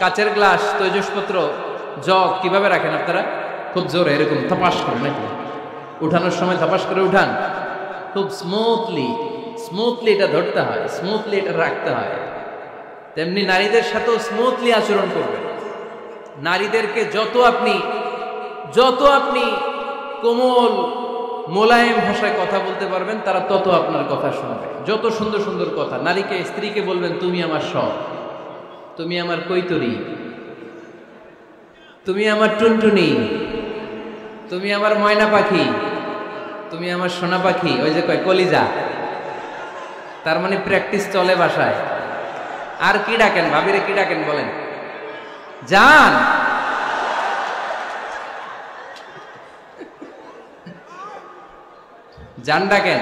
কাচের গ্লাস, তৈজসপত্র, জগ কিভাবে রাখেন আপনারা? খুব জোরে এরকম থাপাস করে নাকি? উঠানোর সময় থাপাস করে উঠান? খুব স্মুথলি এটা ধরতে হয়, স্মুথলি এটা রাখতে হয়। তেমনি নারীদের সাথেও স্মুথলি আচরণ করবেন। নারীদেরকে যত আপনি কোমল মোলায়েম ভাষায় কথা বলতে পারবেন, তারা তত আপনার কথা শুনবে। যত সুন্দর সুন্দর কথা, নারীকে, স্ত্রীকে বলবেন তুমি আমার সব, তুমি আমার কৈতরি, তুমি আমার টুনটুনি, তুমি আমার ময়না পাখি, তুমি আমার সোনা পাখি। ওই যে কয় কলিজা, তার মানে প্র্যাকটিস চলে বাসায়। আর কি ডাকেন? ভাবিরে কি ডাকেন বলেন? জান। জান ডাকেন।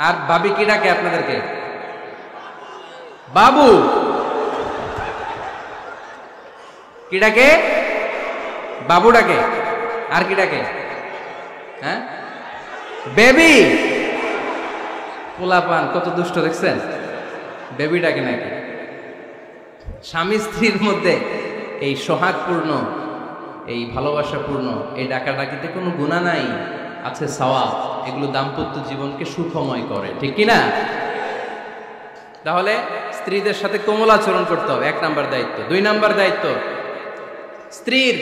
আর ভাবি কি ডাকে আপনাদেরকে? বাবু। কি ডাকে? বাবু ডাকে। আর কি ডাকে? হ্যাঁ, বেবি। পোলাপান কত দুষ্ট দেখছেন, বেবি ডাকে নাকি? স্বামী স্ত্রীর মধ্যে এই সোহাগপূর্ণ, এই ভালোবাসাপূর্ণ এই ডাকাডাকিতে কোনো গুনাহ নাই, আছে সওয়াব। এগুলো দাম্পত্য জীবনকে সুখময় করে, ঠিক কি না? তাহলে স্ত্রীদের সাথে কোমল আচরণ করতে হবে, 1 নাম্বার দায়িত্ব। 2 নাম্বার দায়িত্ব, স্ত্রীর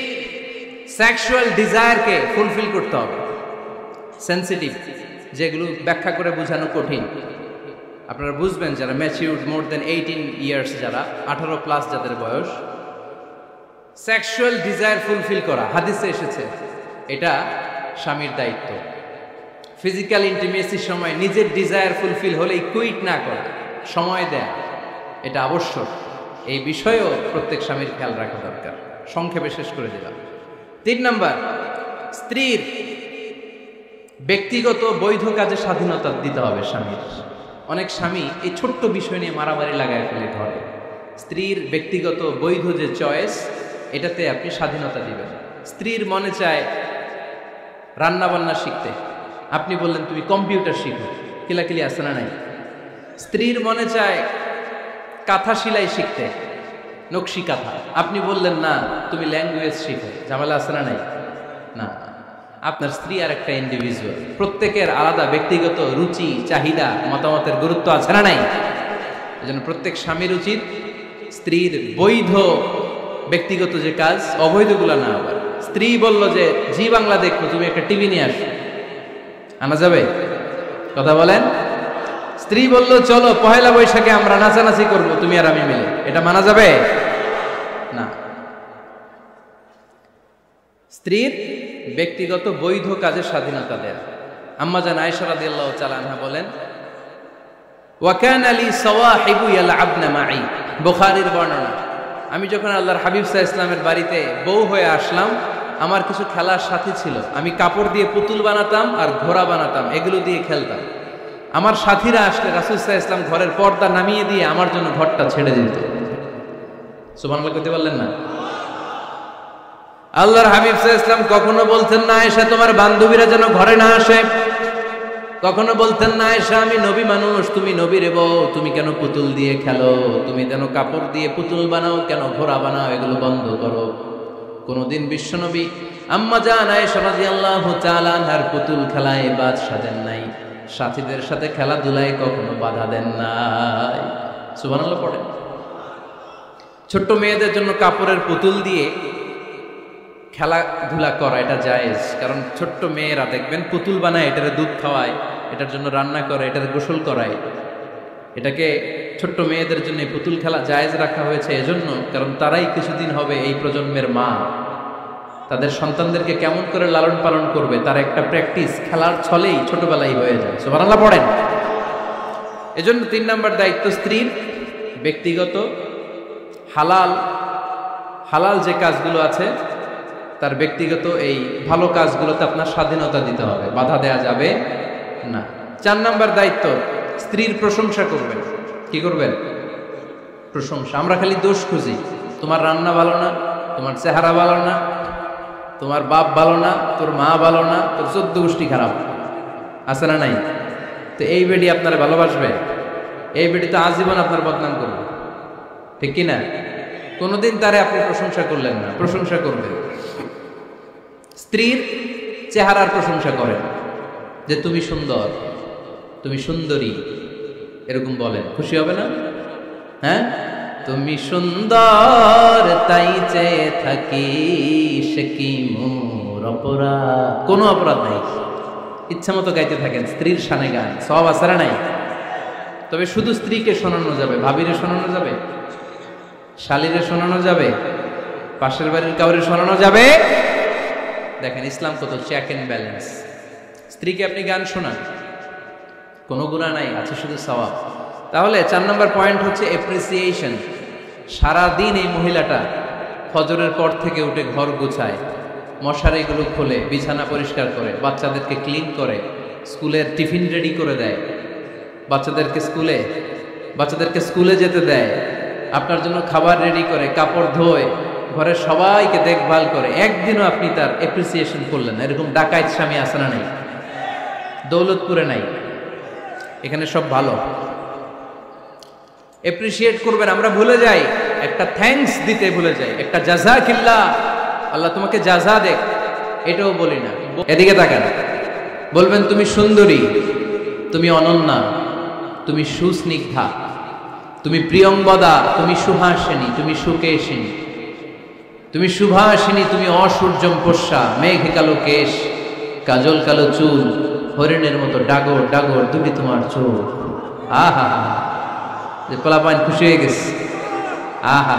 সেক্সুয়াল ডিজায়ারকে ফুলফিল করতে হবে। সেনসিটিভ, যেগুলো ব্যাখ্যা করে বোঝানো কঠিন। আপনারা বুঝবেন যারা ম্যাচিউরড, মোর দেন 18 ইয়ার্স, যারা 18+ যাদের বয়স, সেক্সুয়াল ডিজায়ার ফুলফিল করা হাদিসে এসেছে, এটা স্বামীর দায়িত্ব। ফিজিক্যাল ইন্টিমেসির সময় নিজের ডিজায়ার ফুলফিল হলেই কুইট না করা, সময় দেয়া, এটা আবশ্যক। এই বিষয়েও প্রত্যেক স্বামীর খেয়াল রাখা দরকার। সংক্ষেপে শেষ করে দিলাম। 3 নাম্বার, স্ত্রীর ব্যক্তিগত বৈধ কাজে স্বাধীনতা দিতে হবে স্বামীর। অনেক স্বামী এই ছোট্ট বিষয় নিয়ে মারামারি লাগায় ফেলে ঘরে। স্ত্রীর ব্যক্তিগত বৈধ যে চয়েস, এটাতে আপনি স্বাধীনতা দিবেন। স্ত্রীর মনে চায় রান্না বান্না শিখতে, আপনি বললেন তুমি কম্পিউটার শিখো, কিলাকিলি আছে না নাই? স্ত্রীর মনে চায় কাঁথা সেলাই শিখতে, নকশি কাঁথা, আপনি বললেন না তুমি ল্যাঙ্গুয়েজ শিখো, ঝামেলা আছে না নাই? না, আপনার স্ত্রী আর একটা ইন্ডিভিজুয়াল, প্রত্যেকের আলাদা ব্যক্তিগত রুচি, চাহিদা, মতামতের গুরুত্ব আছে না নাই? এজন্য প্রত্যেক স্বামীর উচিত স্ত্রীর বৈধ ব্যক্তিগত যে কাজ, অবৈধগুলো না। আবার স্ত্রী বলল যে জি বাংলা দেখো, তুমি একটা টিভি নিয়ে আসো, আনা যাবে? কথা বলেন। স্ত্রী বলল চলো পহেলা বৈশাখে আমরা নাচানাচি করবো তুমি আর আমি মিলে, এটা মানা যাবে না। স্ত্রীর ব্যক্তিগত বৈধ কাজের স্বাধীনতা দেয়া। আম্মা জান আয়েশা রাদিয়াল্লাহু তাআলা আনহা বলেন, ওয়া কানা লি সাওয়াহিবু ইয়ালআবনা মাই, বুখারীর বর্ণনা। আমি যখন আল্লাহর হাবিব সাল্লাল্লাহু আলাইহি ওয়াসাল্লামের বাড়িতে বউ হয়ে আসলাম, আমার কিছু খেলার সাথী ছিল। আমি কাপড় দিয়ে পুতুল বানাতাম আর ঘোড়া বানাতাম, এগুলো দিয়ে খেলতাম। আমার সাথীরা আসলে রাসূল সাল্লাল্লাহু আলাইহি ওয়াসাল্লাম ঘরের পর্দা নামিয়ে দিয়ে আমার জন্য ঘরটা ছেড়ে দিত। সুবহানাল্লাহ কইতে পারলেন না? আল্লাহর হাবিব সাল্লাল্লাহু আলাইহি ওয়াসাল্লাম কখনো বলতেন না আয়েশা তোমার বান্ধবীরা যেন ঘরে না আসে, কখনো বলতেন না আয়েশা আমি নবী মানুষ, তুমি নবীর বউ, তুমি কেন পুতুল দিয়ে খেলো, তুমি কেন কাপড় দিয়ে পুতুল বানাও, কেন ঘোড়া বানাও, এগুলো বন্ধ করো। কোনদিন বিশ্বনবী আম্মা জান আয়েশা রাদিয়াল্লাহু তাআলা আনহার পুতুল খেলায় বাদ সাজেন নাই, সাথীদের সাথে খেলাধুলায় কখনো বাধা দেন নাই। সুবহানাল্লাহ পড়েন। ছোট্ট মেয়েদের জন্য কাপড়ের পুতুল দিয়ে খেলাধুলা করা এটা জায়েজ, কারণ ছোট্ট মেয়েরা দেখবেন পুতুল বানায়, এটারে দুধ খাওয়ায়, এটার জন্য রান্না করে, এটারে গোসল করায়। এটাকে ছোট্ট মেয়েদের জন্য পুতুল খেলা জায়েজ রাখা হয়েছে এজন্য, কারণ তারাই কিছুদিন হবে এই প্রজন্মের মা। তাদের সন্তানদেরকে কেমন করে লালন পালন করবে তার একটা প্র্যাকটিস খেলার ছলেই ছোটবেলায় হয়ে যায়। সুবহানাল্লাহ পড়েন। এজন্য 3 নাম্বার দায়িত্ব স্ত্রীর ব্যক্তিগত হালাল যে কাজগুলো আছে তার ব্যক্তিগত এই ভালো কাজগুলোতে আপনার স্বাধীনতা দিতে হবে, বাধা দেয়া যাবে না। 4 নাম্বার দায়িত্ব স্ত্রীর প্রশংসা করবেন। কি করবেন? প্রশংসা। আমরা খালি দোষ খুঁজি, তোমার রান্না ভালো না, তোমার চেহারা ভালো না, তোমার বাপ ভালো না, তোর মা ভালো না, তোর 14 গোষ্ঠী খারাপ, আছে না নাই? তো এই বেডি আপনারা ভালোবাসবে? এই বেডি তো আজীবন আপনার বদনাম করবে, ঠিক কিনা? কোনোদিন তারে আপনি প্রশংসা করলেন না, প্রশংসা করবেন। স্ত্রীর চেহারার প্রশংসা করেন, যে তুমি সুন্দর, তুমি সুন্দরী, এরকম বলেন, খুশি হবে না? হ্যাঁ, তুমি সুন্দর তাই চেয়ে থাকি, সে কি মোর অপরাধ? কোনো অপরাধ নাই, ইচ্ছা মতো গাইতে থাকেন স্ত্রীর শানে গান, সব আসারা নাই। তবে শুধু স্ত্রীকে শোনানো যাবে, ভাবিরে শোনানো যাবে, শালীরে শোনানো যাবে, পাশের বাড়ির কাউরে শোনানো যাবে? দেখেন ইসলাম কত চেক এন্ড ব্যালেন্স। স্ত্রীকে আপনি গান শোনান, কোনো গুনাহ নাই, আছে শুধু সওয়াব। তাহলে 4 নম্বর পয়েন্ট হচ্ছে এপ্রিসিয়েশন। সারাদিন এই মহিলাটা ফজরের পর থেকে উঠে ঘর গুছায়, মশারিগুলো খোলে, বিছানা পরিষ্কার করে, বাচ্চাদেরকে ক্লিন করে, স্কুলের টিফিন রেডি করে দেয়, বাচ্চাদেরকে স্কুলে যেতে দেয়, আপনার জন্য খাবার রেডি করে, কাপড় ধোয়, ঘরের সবাইকে দেখভাল করে। একদিনও আপনি তার এপ্রিসিয়েশন করলেন না। এরকম ডাকাইত স্বামী আছে না নাই? দৌলতপুরে নাই, এখানে সব ভালো। এপ্রিসিয়েট করবেন। আমরা ভুলে যাই, একটা থ্যাঙ্কস দিতে ভুলে যাই, একটা জাযাকিল্লাহ, আল্লাহ তোমাকে জাযা দেখ, এটাও বলি না। এদিকে তাকান, বলবেন তুমি সুন্দরী, তুমি অনন্যা, তুমি সুস্নিগ্ধা, তুমি প্রিয়ংবদা, তুমি সুহাসিনী, তুমি সুকেশিনী, তুমি সুভাষিনী, তুমি অসূর্যম পোষ্যা, মেঘে কালো কেশ, কাজল কালো চুল, হরিণের মতো ডাগর ডাগর দুটি তোমার চোখ। আহা, যে পোলাপান খুশি হয়ে গেছে। আহা,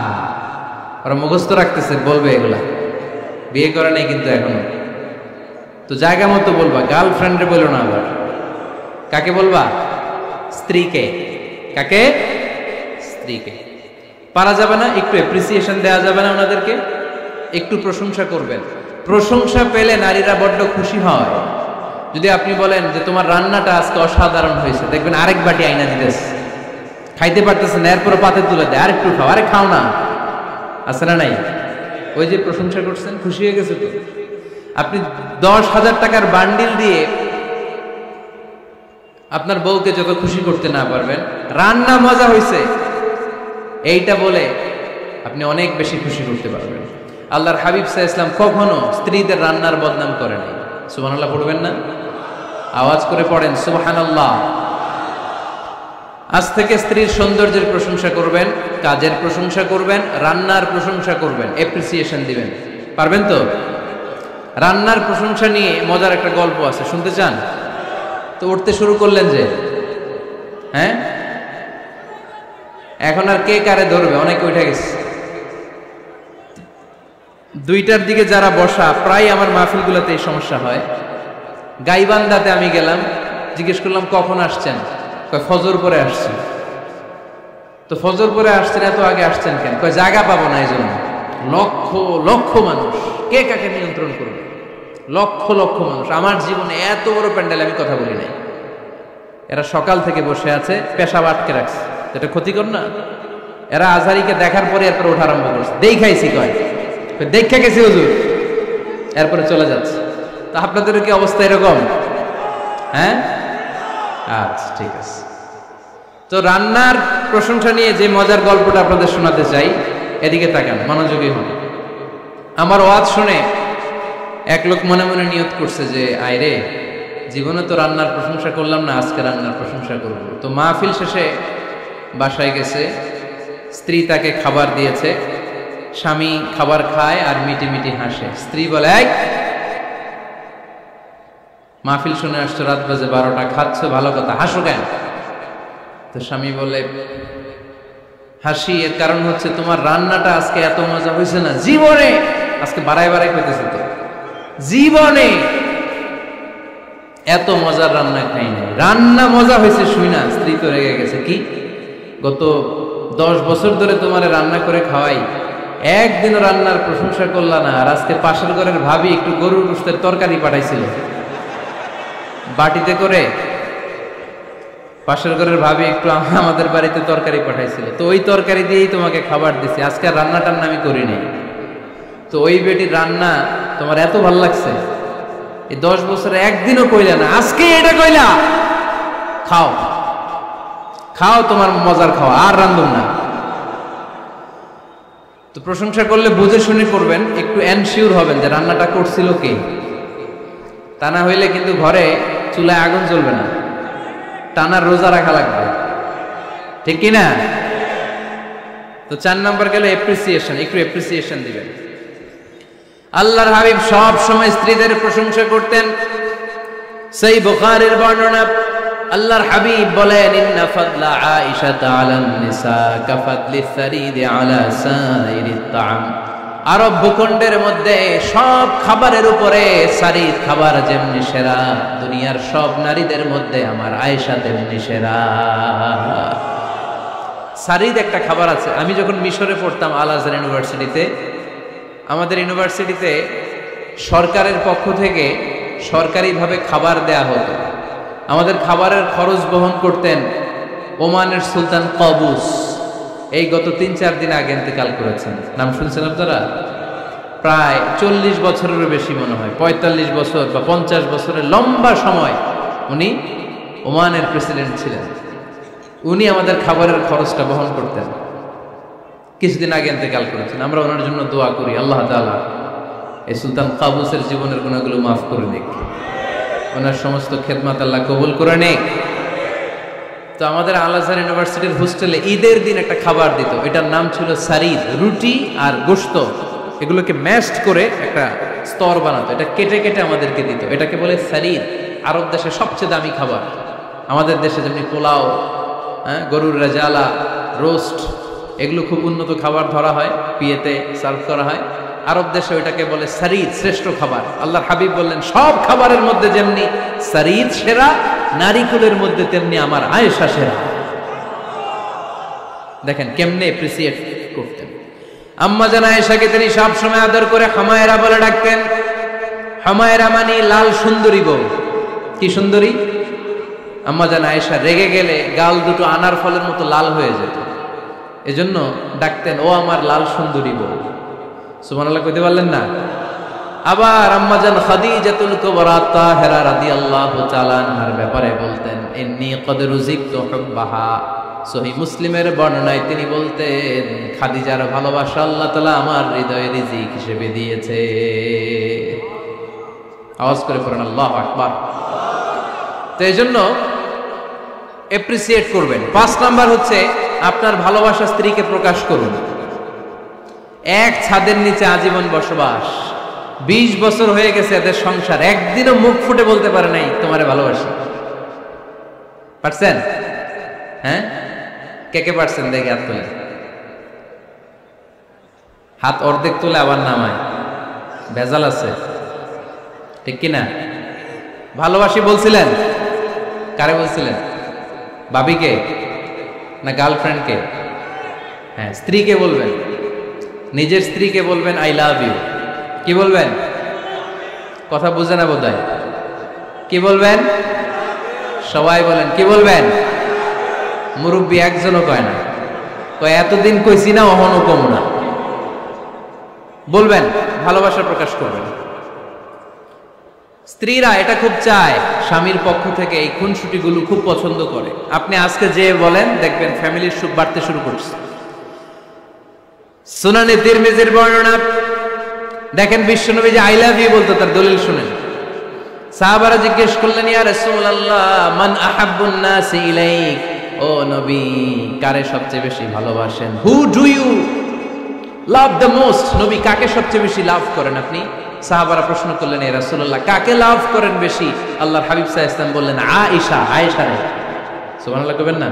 ওরা মুখস্থ রাখতেছে, বলবে এগুলা, বিয়ে করে নাই কিন্তু এখনো। তো জায়গা মতো বলবা, গার্লফ্রেন্ডে বলো না। আবার কাকে বলবা? স্ত্রীকে। কাকে? স্ত্রীকে। পারা যাবে না? একটু এপ্রিসিয়েশন দেওয়া যাবে না? ওনাদেরকে একটু প্রশংসা করবেন। প্রশংসা পেলে নারীরা বড্ড খুশি হয়। যদি আপনি বলেন যে তোমার রান্নাটা আজকে অসাধারণ হয়েছে, দেখবেন আরেক বাটি আইনা দিতেছে, খাইতে পারতেছেন, এরপরে পাতে তুলে দেয়, আরেকটু খাও, আরে খাও না, আছে না নাই? ওই যে প্রশংসা করছেন, খুশি হয়ে গেছে তো। আপনি 10,000 টাকার বান্ডিল দিয়ে আপনার বউকে যত খুশি করতে না পারবেন, রান্না মজা হয়েছে এইটা বলে আপনি অনেক বেশি খুশি করতে পারবেন। আল্লাহর হাবিব সাল্লাল্লাহু আলাইহি ওয়াসাল্লাম কখনো স্ত্রীদের রান্নার বদনাম করে নাই। সুবহানাল্লাহ পড়বেন না? আওয়াজ করে পড়েন সুবহানাল্লাহ। আজ থেকে স্ত্রীর সৌন্দর্যের প্রশংসা করবেন, কাজের প্রশংসা করবেন, রান্নার প্রশংসা করবেন, এপ্রিসিয়েশন দিবেন। পারবেন তো? রান্নার প্রশংসা নিয়ে মজার একটা গল্প আছে, শুনতে চান? তো উঠতে শুরু করলেন যে, হ্যাঁ, এখন আর কে কারে ধরবে? অনেকে উঠে গেছে। 2টার দিকে যারা বসা, প্রায় আমার মাহফিলগুলোতে এই সমস্যা হয়। গাইবান্ধাতে আমি গেলাম, জিজ্ঞেস করলাম কখন আসছেন? কয় ফজর পরে আসছেন। তো ফজর পরে আসছেন, এত আগে আসছেন কেন? কয় জায়গা পাবো না, এই জন্য। লক্ষ লক্ষ মানুষ, কে কাকে নিয়ন্ত্রণ করবে? লক্ষ লক্ষ মানুষ। আমার জীবনে এত বড় প্যান্ডেল আমি কথা বলি নাই। এরা সকাল থেকে বসে আছে, পেশাব আটকে রাখছে, এটা ক্ষতিকর না? এরা আজহারিকে দেখার পরে এরপরে ওঠা আরম্ভ করছে। দেখাইছি, কয় দেখা গেছি হুজুর, এরপরে চলে যাচ্ছে। তা আপনাদের কি অবস্থা এরকম? হ্যাঁ, আচ্ছা ঠিক আছে। তো রান্নার প্রশংসা নিয়ে যে মজার গল্পটা আপনাদের শোনাতে চাই, এদিকে তাকান, মনোযোগী হন। আমার ওয়াজ শুনে এক লোক মনে মনে নিয়ত করছে যে আয়রে, জীবনে তো রান্নার প্রশংসা করলাম না, আজকে রান্নার প্রশংসা করব। তো মাহফিল শেষে বাসায় গেছে, স্ত্রী তাকে খাবার দিয়েছে, স্বামী খাবার খায় আর মিটি মিটি হাসে। স্ত্রী বলে, এই মাহফিল শুনে আসছো, রাত বাজে 12টা, খাচ্ছ ভালো কথা, হাসো কেন? তো স্বামী বলে, হাসি এর কারণ হচ্ছে তোমার রান্নাটা আজকে এত মজা হয়েছে না, জীবনে আজকে বাড়ায় বাড়ায় কইতেছি তো, জীবনে এত মজার রান্না খাই নাই। রান্না মজা হয়েছে শুই না, স্ত্রী তো রেগে গেছে, কি গত 10 বছর ধরে তোমারে রান্না করে খাওয়াই, একদিনও রান্নার প্রশংসা করলা না। আর আজকে পাশের ঘরের ভাবি একটু গরুর গোশতের তরকারি পাঠাইছিল বাটিতে করে, পাশের ঘরের ভাবি একটু আমাদের বাড়িতে তরকারি পাঠাইছিল, তো ওই তরকারি দিয়েই তোমাকে খাবার দিছি, আজকে রান্না টান্না আমি করি নাই। তো ওই বেটির রান্না তোমার এত ভাল লাগছে, এই 10 বছরে একদিনও কইলা না, আজকে এটা কইলা। খাও খাও, তোমার মজার খাওয়া, আর রান্ধুম না। তো প্রশংসা করলে বুঝে শুনে করবেন, একটু এনশিওর হবেন যে রান্নাটা করছিল কে। তা না হইলে কিন্তু ঘরে চুলায় আগুন জ্বলবে না, টানা রোজা রাখা লাগবে, ঠিক কিনা? তো 4 নাম্বার গেলে এপ্রিসিয়েশন, একটু এপ্রিসিয়েশন দিবেন। আল্লাহর হাবিব সব সময় স্ত্রীদের প্রশংসা করতেন। সেই বুখারীর বর্ণনা, আল্লাহর হাবিব বলেন, ইন্না ফাদলা আয়েশা আলান নিসা কাফাদলি সারিদ আলা সাইরিত তাআম। আরব ভূখণ্ডের মধ্যে সব খাবারের উপরে সারিদ খাবার যেমনি সেরা, দুনিয়ার সব নারীদের মধ্যে আমার আয়েশা তেমনি সেরা। সারিদ একটা খাবার আছে। আমি যখন মিশরে পড়তাম আল আজহার ইউনিভার্সিটিতে, আমাদের ইউনিভার্সিটিতে সরকারের পক্ষ থেকে সরকারিভাবে খাবার দেয়া হতো। আমাদের খাবারের খরচ বহন করতেন ওমানের সুলতান কাবুস। এই গত 3-4 দিন আগে ইন্তেকাল করেছেন, নাম শুনছেন আপনারা? প্রায় 40 বছরেরও বেশি মনে হয়, 45 বছর বা 50 বছরের লম্বা সময় উনি ওমানের প্রেসিডেন্ট ছিলেন। উনি আমাদের খাবারের খরচটা বহন করতেন। কিছুদিন আগে ইন্তেকাল করেছেন। আমরা ওনার জন্য দোয়া করি, আল্লাহ তাআলা এই সুলতান কাবুসের জীবনের গুনাহগুলো মাফ করে নিক, ওনার সমস্ত খেদমত আল্লাহ কবুল করে নিক। তো আমাদের আল আজহার ইউনিভার্সিটির হোস্টেলে ঈদের দিন একটা খাবার দিত, এটার নাম ছিল সারিদ। রুটি আর গোশত এগুলোকে ম্যাশড করে একটা স্তর বানাতো, এটা কেটে কেটে আমাদেরকে দিত, এটাকে বলে সারিদ। আরব দেশে সবচেয়ে দামি খাবার। আমাদের দেশে যেমনি পোলাও, গরুর রেজালা, রোস্ট, এগুলো খুব উন্নত খাবার ধরা হয়, বিয়েতে সার্ভ করা হয়। আরব দেশে ওইটাকে বলে সারিদ, শ্রেষ্ঠ খাবার। আল্লাহর হাবিব বললেন, সব খাবারের মধ্যে যেমনি সারিদ সেরা, নারীকুলের মধ্যে তেমনি আমার আয়েশা সেরা। দেখেন কেমনে এপ্রিসিয়েট করতেন। আম্মা জান আয়েশাকে তিনি সব সময় আদর করে হামায়রা বলে ডাকতেন। হামায়রা মানে লাল সুন্দরী বউ। কি সুন্দরী? আম্মা জান আয়েশা রেগে গেলে গাল দুটো আনার ফলের মতো লাল হয়ে যেত, এজন্য ডাকতেন, ও আমার লাল সুন্দরী বউ। সুবহানাল্লাহ কইতে পারলেন না? আবার আম্মাজান খাদিজাতুল কুবরা তাহেরা রাদিয়াল্লাহু তাআলা আনহার ব্যাপারে বলতেন, ইন্নী ক্বাদ রুজিকতু হুব্বাহা। সহিহ মুসলিমের বর্ণনায় তিনি বলতেন, খাদিজার ভালোবাসা আল্লাহ তাআলা আমার হৃদয়ে রিজিক হিসেবে দিয়েছে। আওয়াজ করে পড়েন আল্লাহু আকবার। তো এইজন্য এপ্রিসিয়েট করবেন। 5 নাম্বার হচ্ছে আপনার ভালোবাসা স্ত্রীকে প্রকাশ করুন। এক ছাদের নিচে আজীবন বসবাস, 20 বছর হয়ে গেছে এদের সংসার, একদিনও মুখ ফুটে বলতে পারে নাই তোমারে ভালোবাসি। পারছেন? হ্যাঁ, কে কে পারছেন? দেখে হাত তোলে। হাত অর্ধেক তুলে আবার নামায়, ভেজাল আছে, ঠিক কিনা? ভালোবাসি বলছিলেন? কারে বলছিলেন? ভাবিকে না গার্লফ্রেন্ডকে? হ্যাঁ, স্ত্রীকে বলবেন, নিজের স্ত্রীকে বলবেন আই লাভ ইউ। কি বলবেন? কথা বুঝে না বোধহয়। কি বলবেন? সবাই বলেন, কি বলবেন? মুরব্বী একজনও কয় না, কয় এতদিন কইছি না, অহনও কম না। বলবেন, ভালোবাসা প্রকাশ করবেন। স্ত্রীরা এটা খুব চায়, স্বামীর পক্ষ থেকে এই খুনসুটিগুলো খুব পছন্দ করে। আপনি আজকে যে বলেন, দেখবেন ফ্যামিলির সুখ বাড়তে শুরু করছে। সুনানে তিরমিজির বর্ণনা, দেখেন বিশ্বনবী যে আই লাভ ইউ বলতো, তার দলিল শুনেন। সাহাবারা জিজ্ঞেস করলেন, ইয়া রাসূলুল্লাহ, মান আহাব্বুন নাস ইলাইক, ও নবী কারে সবচেয়ে বেশি ভালোবাসেন? Who do you love the most? নবী কাকে সবচেয়ে বেশি লাভ করেন আপনি? সাহাবারা প্রশ্ন করলেন, ইয়া রাসূলুল্লাহ কাকে লাভ করেন বেশি? আল্লাহর হাবিব সাল্লাল্লাহু আলাইহি ওয়াসাল্লাম বললেন, আয়েশা, আয়েশা রে। সুবহানাল্লাহ কইবেন না?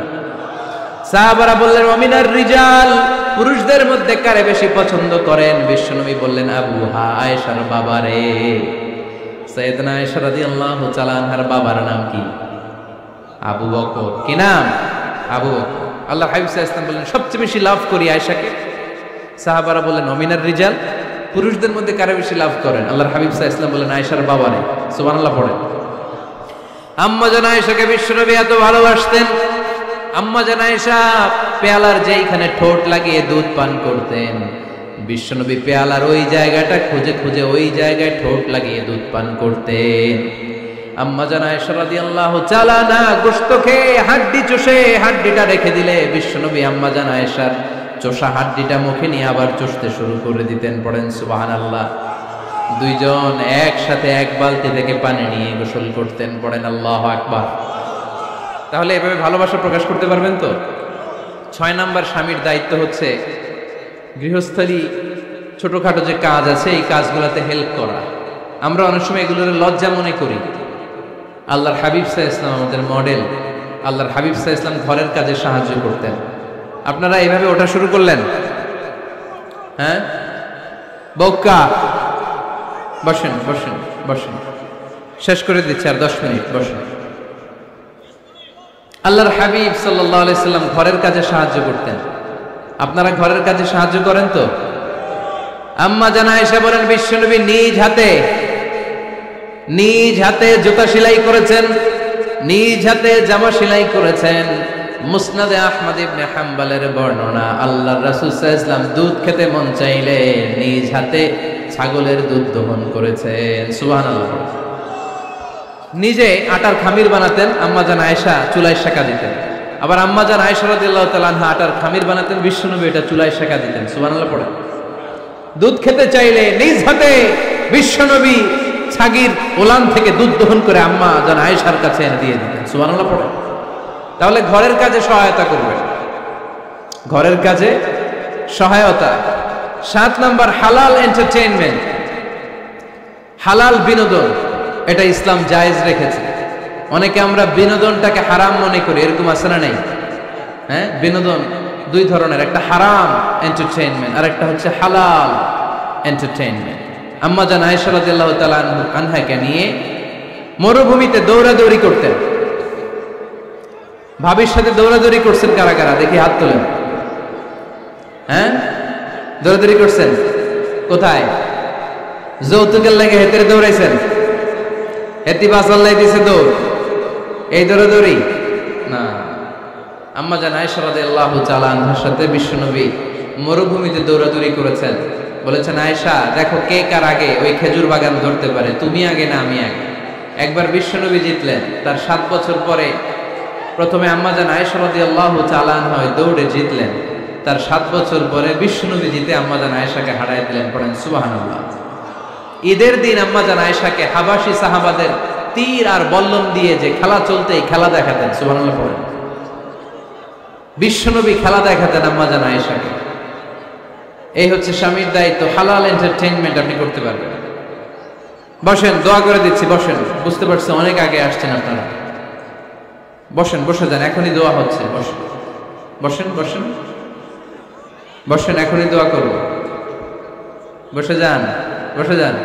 সাহাবারা বললেন, ওয়া মিনার রিজাল, পুরুষদের মধ্যে কারে বেশি পছন্দ করেন? বিশ্বনবী বললেন আবুহা, আয়েশার বাবারে। সাইয়েদনা আয়েশা রাদিয়াল্লাহু তাআলা আনহার বাবার নাম কি? আবু বকর। কি নাম? আবু বকর। আল্লাহ হাবিব সাল্লাল্লাহু আলাইহি ওয়াসাল্লাম বললেন সবচেয়ে বেশি লাভ করি আয়েশাকে। সাহাবারা বললেন অমিনার রিজাল, পুরুষদের মধ্যে কারে বেশি লাভ করেন? আল্লাহর হাবিব সাল্লাল্লাহু আলাইহি ওয়াসাল্লাম বললেন আয়েশার বাবারে। সুবহানাল্লাহ পড়েন। আম্মা জান আয়েশাকে বিশ্বনবী এত ভালোবাসতেন। আম্মা জান আয়েশা পেয়ালার যেইখানে ঠোঁট লাগিয়ে দুধ পান করতেন, বিশ্বনবী পেয়ালার ওই জায়গাটা খুঁজে খুঁজে ওই জায়গায় ঠোঁট লাগিয়ে দুধ পান করতেন। আম্মা জান আয়েশা রাদিয়াল্লাহু তাআলা আনহা গোশত খেয়ে হাড্ডি চষে হাড্ডিটা রেখে দিলে বিশ্বনবী আম্মা জান আয়েশার চষা হাড্ডিটা মুখে নিয়ে আবার চষতে শুরু করে দিতেন। পড়েন সুবহানাল্লাহ। দুইজন একসাথে এক বালতি থেকে পানি নিয়ে গোসল করতেন। পড়েন আল্লাহু আকবার। তাহলে এভাবে ভালোবাসা প্রকাশ করতে পারবেন তো? 6 নাম্বার স্বামীর দায়িত্ব হচ্ছে গৃহস্থলী ছোটখাটো যে কাজ আছে এই কাজগুলোতে হেল্প করা। আমরা অনেক সময় এগুলোর লজ্জা মনে করি। আল্লাহর হাবিব সাল্লাল্লাহু আলাইহি ওয়াসাল্লাম আমাদের মডেল। আল্লাহর হাবিব সাল্লাল্লাহু আলাইহি ওয়াসাল্লাম ঘরের কাজে সাহায্য করতেন। আপনারা এইভাবে ওঠা শুরু করলেন? হ্যাঁ, বউকা বসেন বসেন বসেন, শেষ করে দিচ্ছি আর 10 মিনিট, বসেন। আল্লাহর হাবিব সাল্লাল্লাহু আলাইহি সাল্লাম ঘরের কাজে সাহায্য করতেন। আপনারা ঘরের কাজে সাহায্য করেন তো? আম্মা জান আয়েশা বলেন বিশ্বনবী নিজ হাতে জুতা সেলাই করেছেন, নিজ হাতে জামা সেলাই করেছেন। মুসনাদে আহমদ ইবনে হাম্বলের বর্ণনা, আল্লাহর রাসূল সাল্লাল্লাহু আলাইহি ওয়াসাল্লাম দুধ খেতে মন চাইলে নিজ হাতে ছাগলের দুধ দহন করেছেন। সুবহানাল্লাহ। নিজে আটার খামির বানাতেন, আম্মা জান আয়েশা চুলায় সেকা দিতেন। আবার আম্মা জান আয়েশা রাদিয়াল্লাহু তাআলা আনহা আটার খামির বানাতেন, বিশ্বনবী এটা চুলায় সেকা দিতেন। সুবহানাল্লাহ পড়ে। দুধ খেতে চাইলে নিজ হাতে বিশ্বনবী ছাগির ওলান থেকে দুধ দহন করে আম্মা জান আয়েশার কাছে এনে দিয়ে দিতেন। সুবহানাল্লাহ পড়ে। তাহলে ঘরের কাজে সহায়তা করবেন, ঘরের কাজে সহায়তা। 7 নাম্বার হালাল এন্টারটেইনমেন্ট, হালাল বিনোদন, এটা ইসলাম জায়েজ রেখেছে। অনেকে আমরা বিনোদনটাকে হারাম মনে করি, এরকম আছে না? নেই? হ্যাঁ, বিনোদন দুই ধরনের, একটা হারাম এন্টারটেইনমেন্ট আর একটা হচ্ছে হালাল এন্টারটেইনমেন্ট। আম্মা জান আয়েশা রাদিয়াল্লাহু তাআলা আনহাকে নিয়ে মরুভূমিতে দৌড়াদৌড়ি করতেন। ভাবির সাথে দৌড়াদৌড়ি করছেন কারা কারা? দেখি হাত তোলেন। হ্যাঁ, দৌড়াদৌড়ি করছেন কোথায়? যৌতুকের লাগে হেতেরে দৌড়াইছেন? হেতি বাসাল্লাই দিছে দৌড়, এই দৌড়াদৌড়ি না। আম্মা জান আয়েশা রাদিয়াল্লাহু তাআলা আনহার সাথে বিশ্বনবী মরুভূমিতে দৌড়াদৌড়ি করেছেন। বলেছেন আয়েশা দেখো কে কার আগে ওই খেজুর বাগান ধরতে পারে, তুমি আগে না আমি আগে। একবার বিশ্বনবী জিতলেন, তার 7 বছর পরে প্রথমে আম্মা জান আয়েশা রাদিয়াল্লাহু তাআলা আনহা দৌড়ে জিতলেন। তার 7 বছর পরে বিশ্বনবী জিতে আম্মা জান আয়েশাকে হারায় দিলেন। পড়েন সুবহানাল্লাহ। ঈদের দিন আম্মা জান আয়েশাকে হাবাসী সাহাবাদের তীর আর বল্লম দিয়ে যে খেলা চলতেই খেলা দেখাতেন। সুবহানাল্লাহ পড়েন। বিশ্বনবী খেলা দেখাতেন আম্মা জান আয়েশাকে। এই হচ্ছে স্বামীর দায়িত্ব। হালাল এন্টারটেইনমেন্ট আপনি করতে পারবেন। বসেন, দোয়া করে দিচ্ছি, বসেন। বুঝতে পারছেন অনেক আগে আসছেন আপনারা। বসেন, বসে যান, এখনই দোয়া হচ্ছে। বসেন বসেন বসেন বসেন, এখনই দোয়া করব। বসে যান, বসে যান।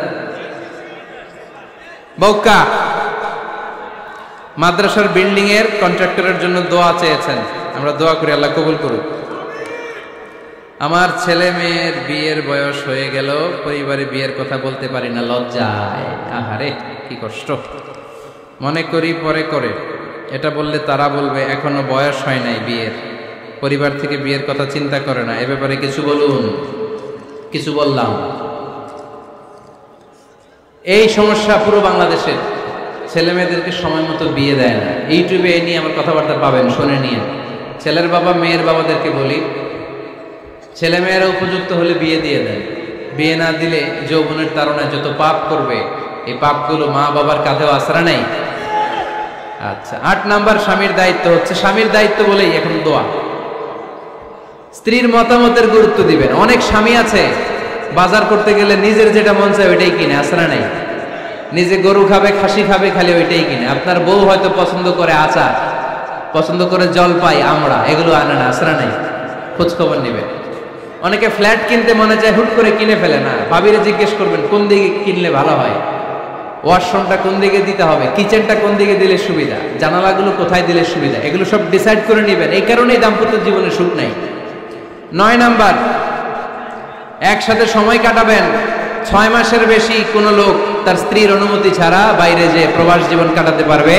বউকা মাদ্রাসার বিল্ডিং এর কন্ট্রাক্টরের জন্য দোয়া চেয়েছেন, আমরা দোয়া করি আল্লাহ কবুল করুক। আমার ছেলে মেয়ের বিয়ের বয়স হয়ে গেল, পরিবারে বিয়ের কথা বলতে পারি না, লজ্জায়। আহারে কি কষ্ট। মনে করি পরে করে, এটা বললে তারা বলবে এখনো বয়স হয় নাই বিয়ের, পরিবার থেকে বিয়ের কথা চিন্তা করে না। এ ব্যাপারে কিছু বলুন। কিছু বললাম। এই সমস্যা পুরো বাংলাদেশের। ছেলে মেয়েদেরকে সময় মতো বিয়ে দেয় না। ইউটিউবে এই নিয়ে আমার কথাবার্তা পাবেন, শুনে নিয়ে। ছেলের বাবা মেয়ের বাবাদেরকে বলি, ছেলে মেয়েরা উপযুক্ত হলে বিয়ে দিয়ে দেন। বিয়ে না দিলে যৌবনের তাড়নায় যত পাপ করবে, এই পাপগুলো মা বাবার কাঁধেও আছড়া নেই। আচ্ছা, 8 নাম্বার স্বামীর দায়িত্ব হচ্ছে, স্বামীর দায়িত্ব বলেই এখন দোয়া। স্ত্রীর মতামতের গুরুত্ব দিবেন। অনেক স্বামী আছে বাজার করতে গেলে নিজের যেটা মন চায় ওইটাই কিনে, আছড়া নেই। নিজে গরু খাবে, খাসি খাবে, খালি ওইটাই কিনে। আপনার বউ হয়তো পছন্দ করে আচার, পছন্দ করে জলপাই, আমড়া, এগুলো আনে না, আছড়া নেই। খোঁজ খবর নিবে। অনেকে ফ্ল্যাট কিনতে মনে চায়, হুট করে কিনে ফেলে না, ভাবিরে জিজ্ঞেস করবেন কোন দিকে কিনলে ভালো হয়, ওয়াশরুমটা কোন দিকে দিতে হবে, কিচেনটা কোন দিকে দিলে সুবিধা, জানালাগুলো কোথায় দিলে সুবিধা, এগুলো সব ডিসাইড করে নেবেন। এই কারণেই দাম্পত্য জীবনে সুখ নাই। 9 নাম্বার, একসাথে সময় কাটাবেন। 6 মাসের বেশি কোনো লোক তার স্ত্রীর অনুমতি ছাড়া বাইরে যে প্রবাস জীবন কাটাতে পারবে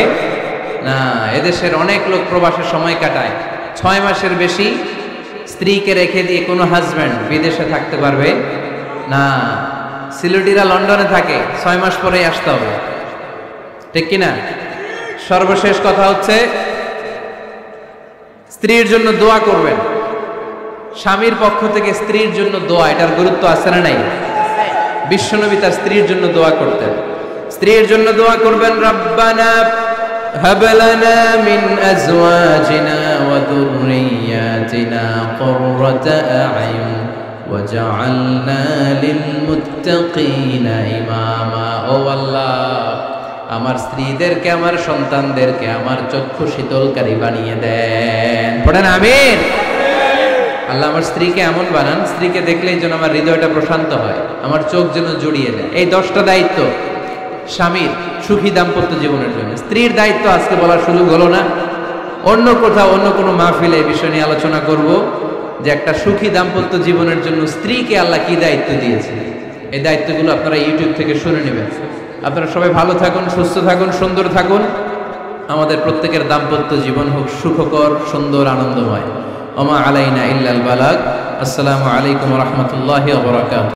না। এদেশের অনেক লোক প্রবাসে সময় কাটায়। 6 মাসের বেশি স্ত্রীকে রেখে দিয়ে কোনো হাজব্যান্ড বিদেশে থাকতে পারবে না। সিলেটিরা লন্ডনে থাকে, 6 মাস পরেই আসতে হবে, ঠিক কিনা? সর্বশেষ কথা হচ্ছে, স্ত্রীর জন্য দোয়া করবেন। স্বামীর পক্ষ থেকে স্ত্রীর জন্য দোয়া, এটার গুরুত্ব আছে না নাই? বিশ্বনবী তার স্ত্রীর জন্য দোয়া করতেন। স্ত্রীর জন্য দোয়া করবেন, রব্বানা হাব লানা মিন আজওয়াজিনা ওয়া যুররিয়াতিনা কুররাতা আ'য়ুন ওয়াজআলনা লিল মুত্তাকিনা ইমামা। ও আল্লাহ, আমার স্ত্রীদেরকে, আমার সন্তানদেরকে আমার চক্ষু শীতলকারী বানিয়ে দেন। পড়েন আমিন। আল্লাহ আমার স্ত্রীকে এমন বানান, স্ত্রীকে দেখলেই যেন আমার হৃদয়টা প্রশান্ত হয়, আমার চোখ যেন জুড়িয়ে দেয়। এই 10টা দায়িত্ব স্বামীর সুখী দাম্পত্য জীবনের জন্য। স্ত্রীর দায়িত্ব আজকে বলার সুযোগ হলো না, অন্য কোথাও অন্য কোনো মাহফিলে এই বিষয় নিয়ে আলোচনা করব, যে একটা সুখী দাম্পত্য জীবনের জন্য স্ত্রীকে আল্লাহ কি দায়িত্ব দিয়েছে। এই দায়িত্বগুলো আপনারা ইউটিউব থেকে শুনে নেবেন। আপনারা সবাই ভালো থাকুন, সুস্থ থাকুন, সুন্দর থাকুন। আমাদের প্রত্যেকের দাম্পত্য জীবন হোক সুখকর, সুন্দর, আনন্দময়। ওমা আলাইনা ইল্লাল বালাগ। আসসালামু আলাইকুম ওয়া রাহমাতুল্লাহি ওয়া বারাকাতুহু।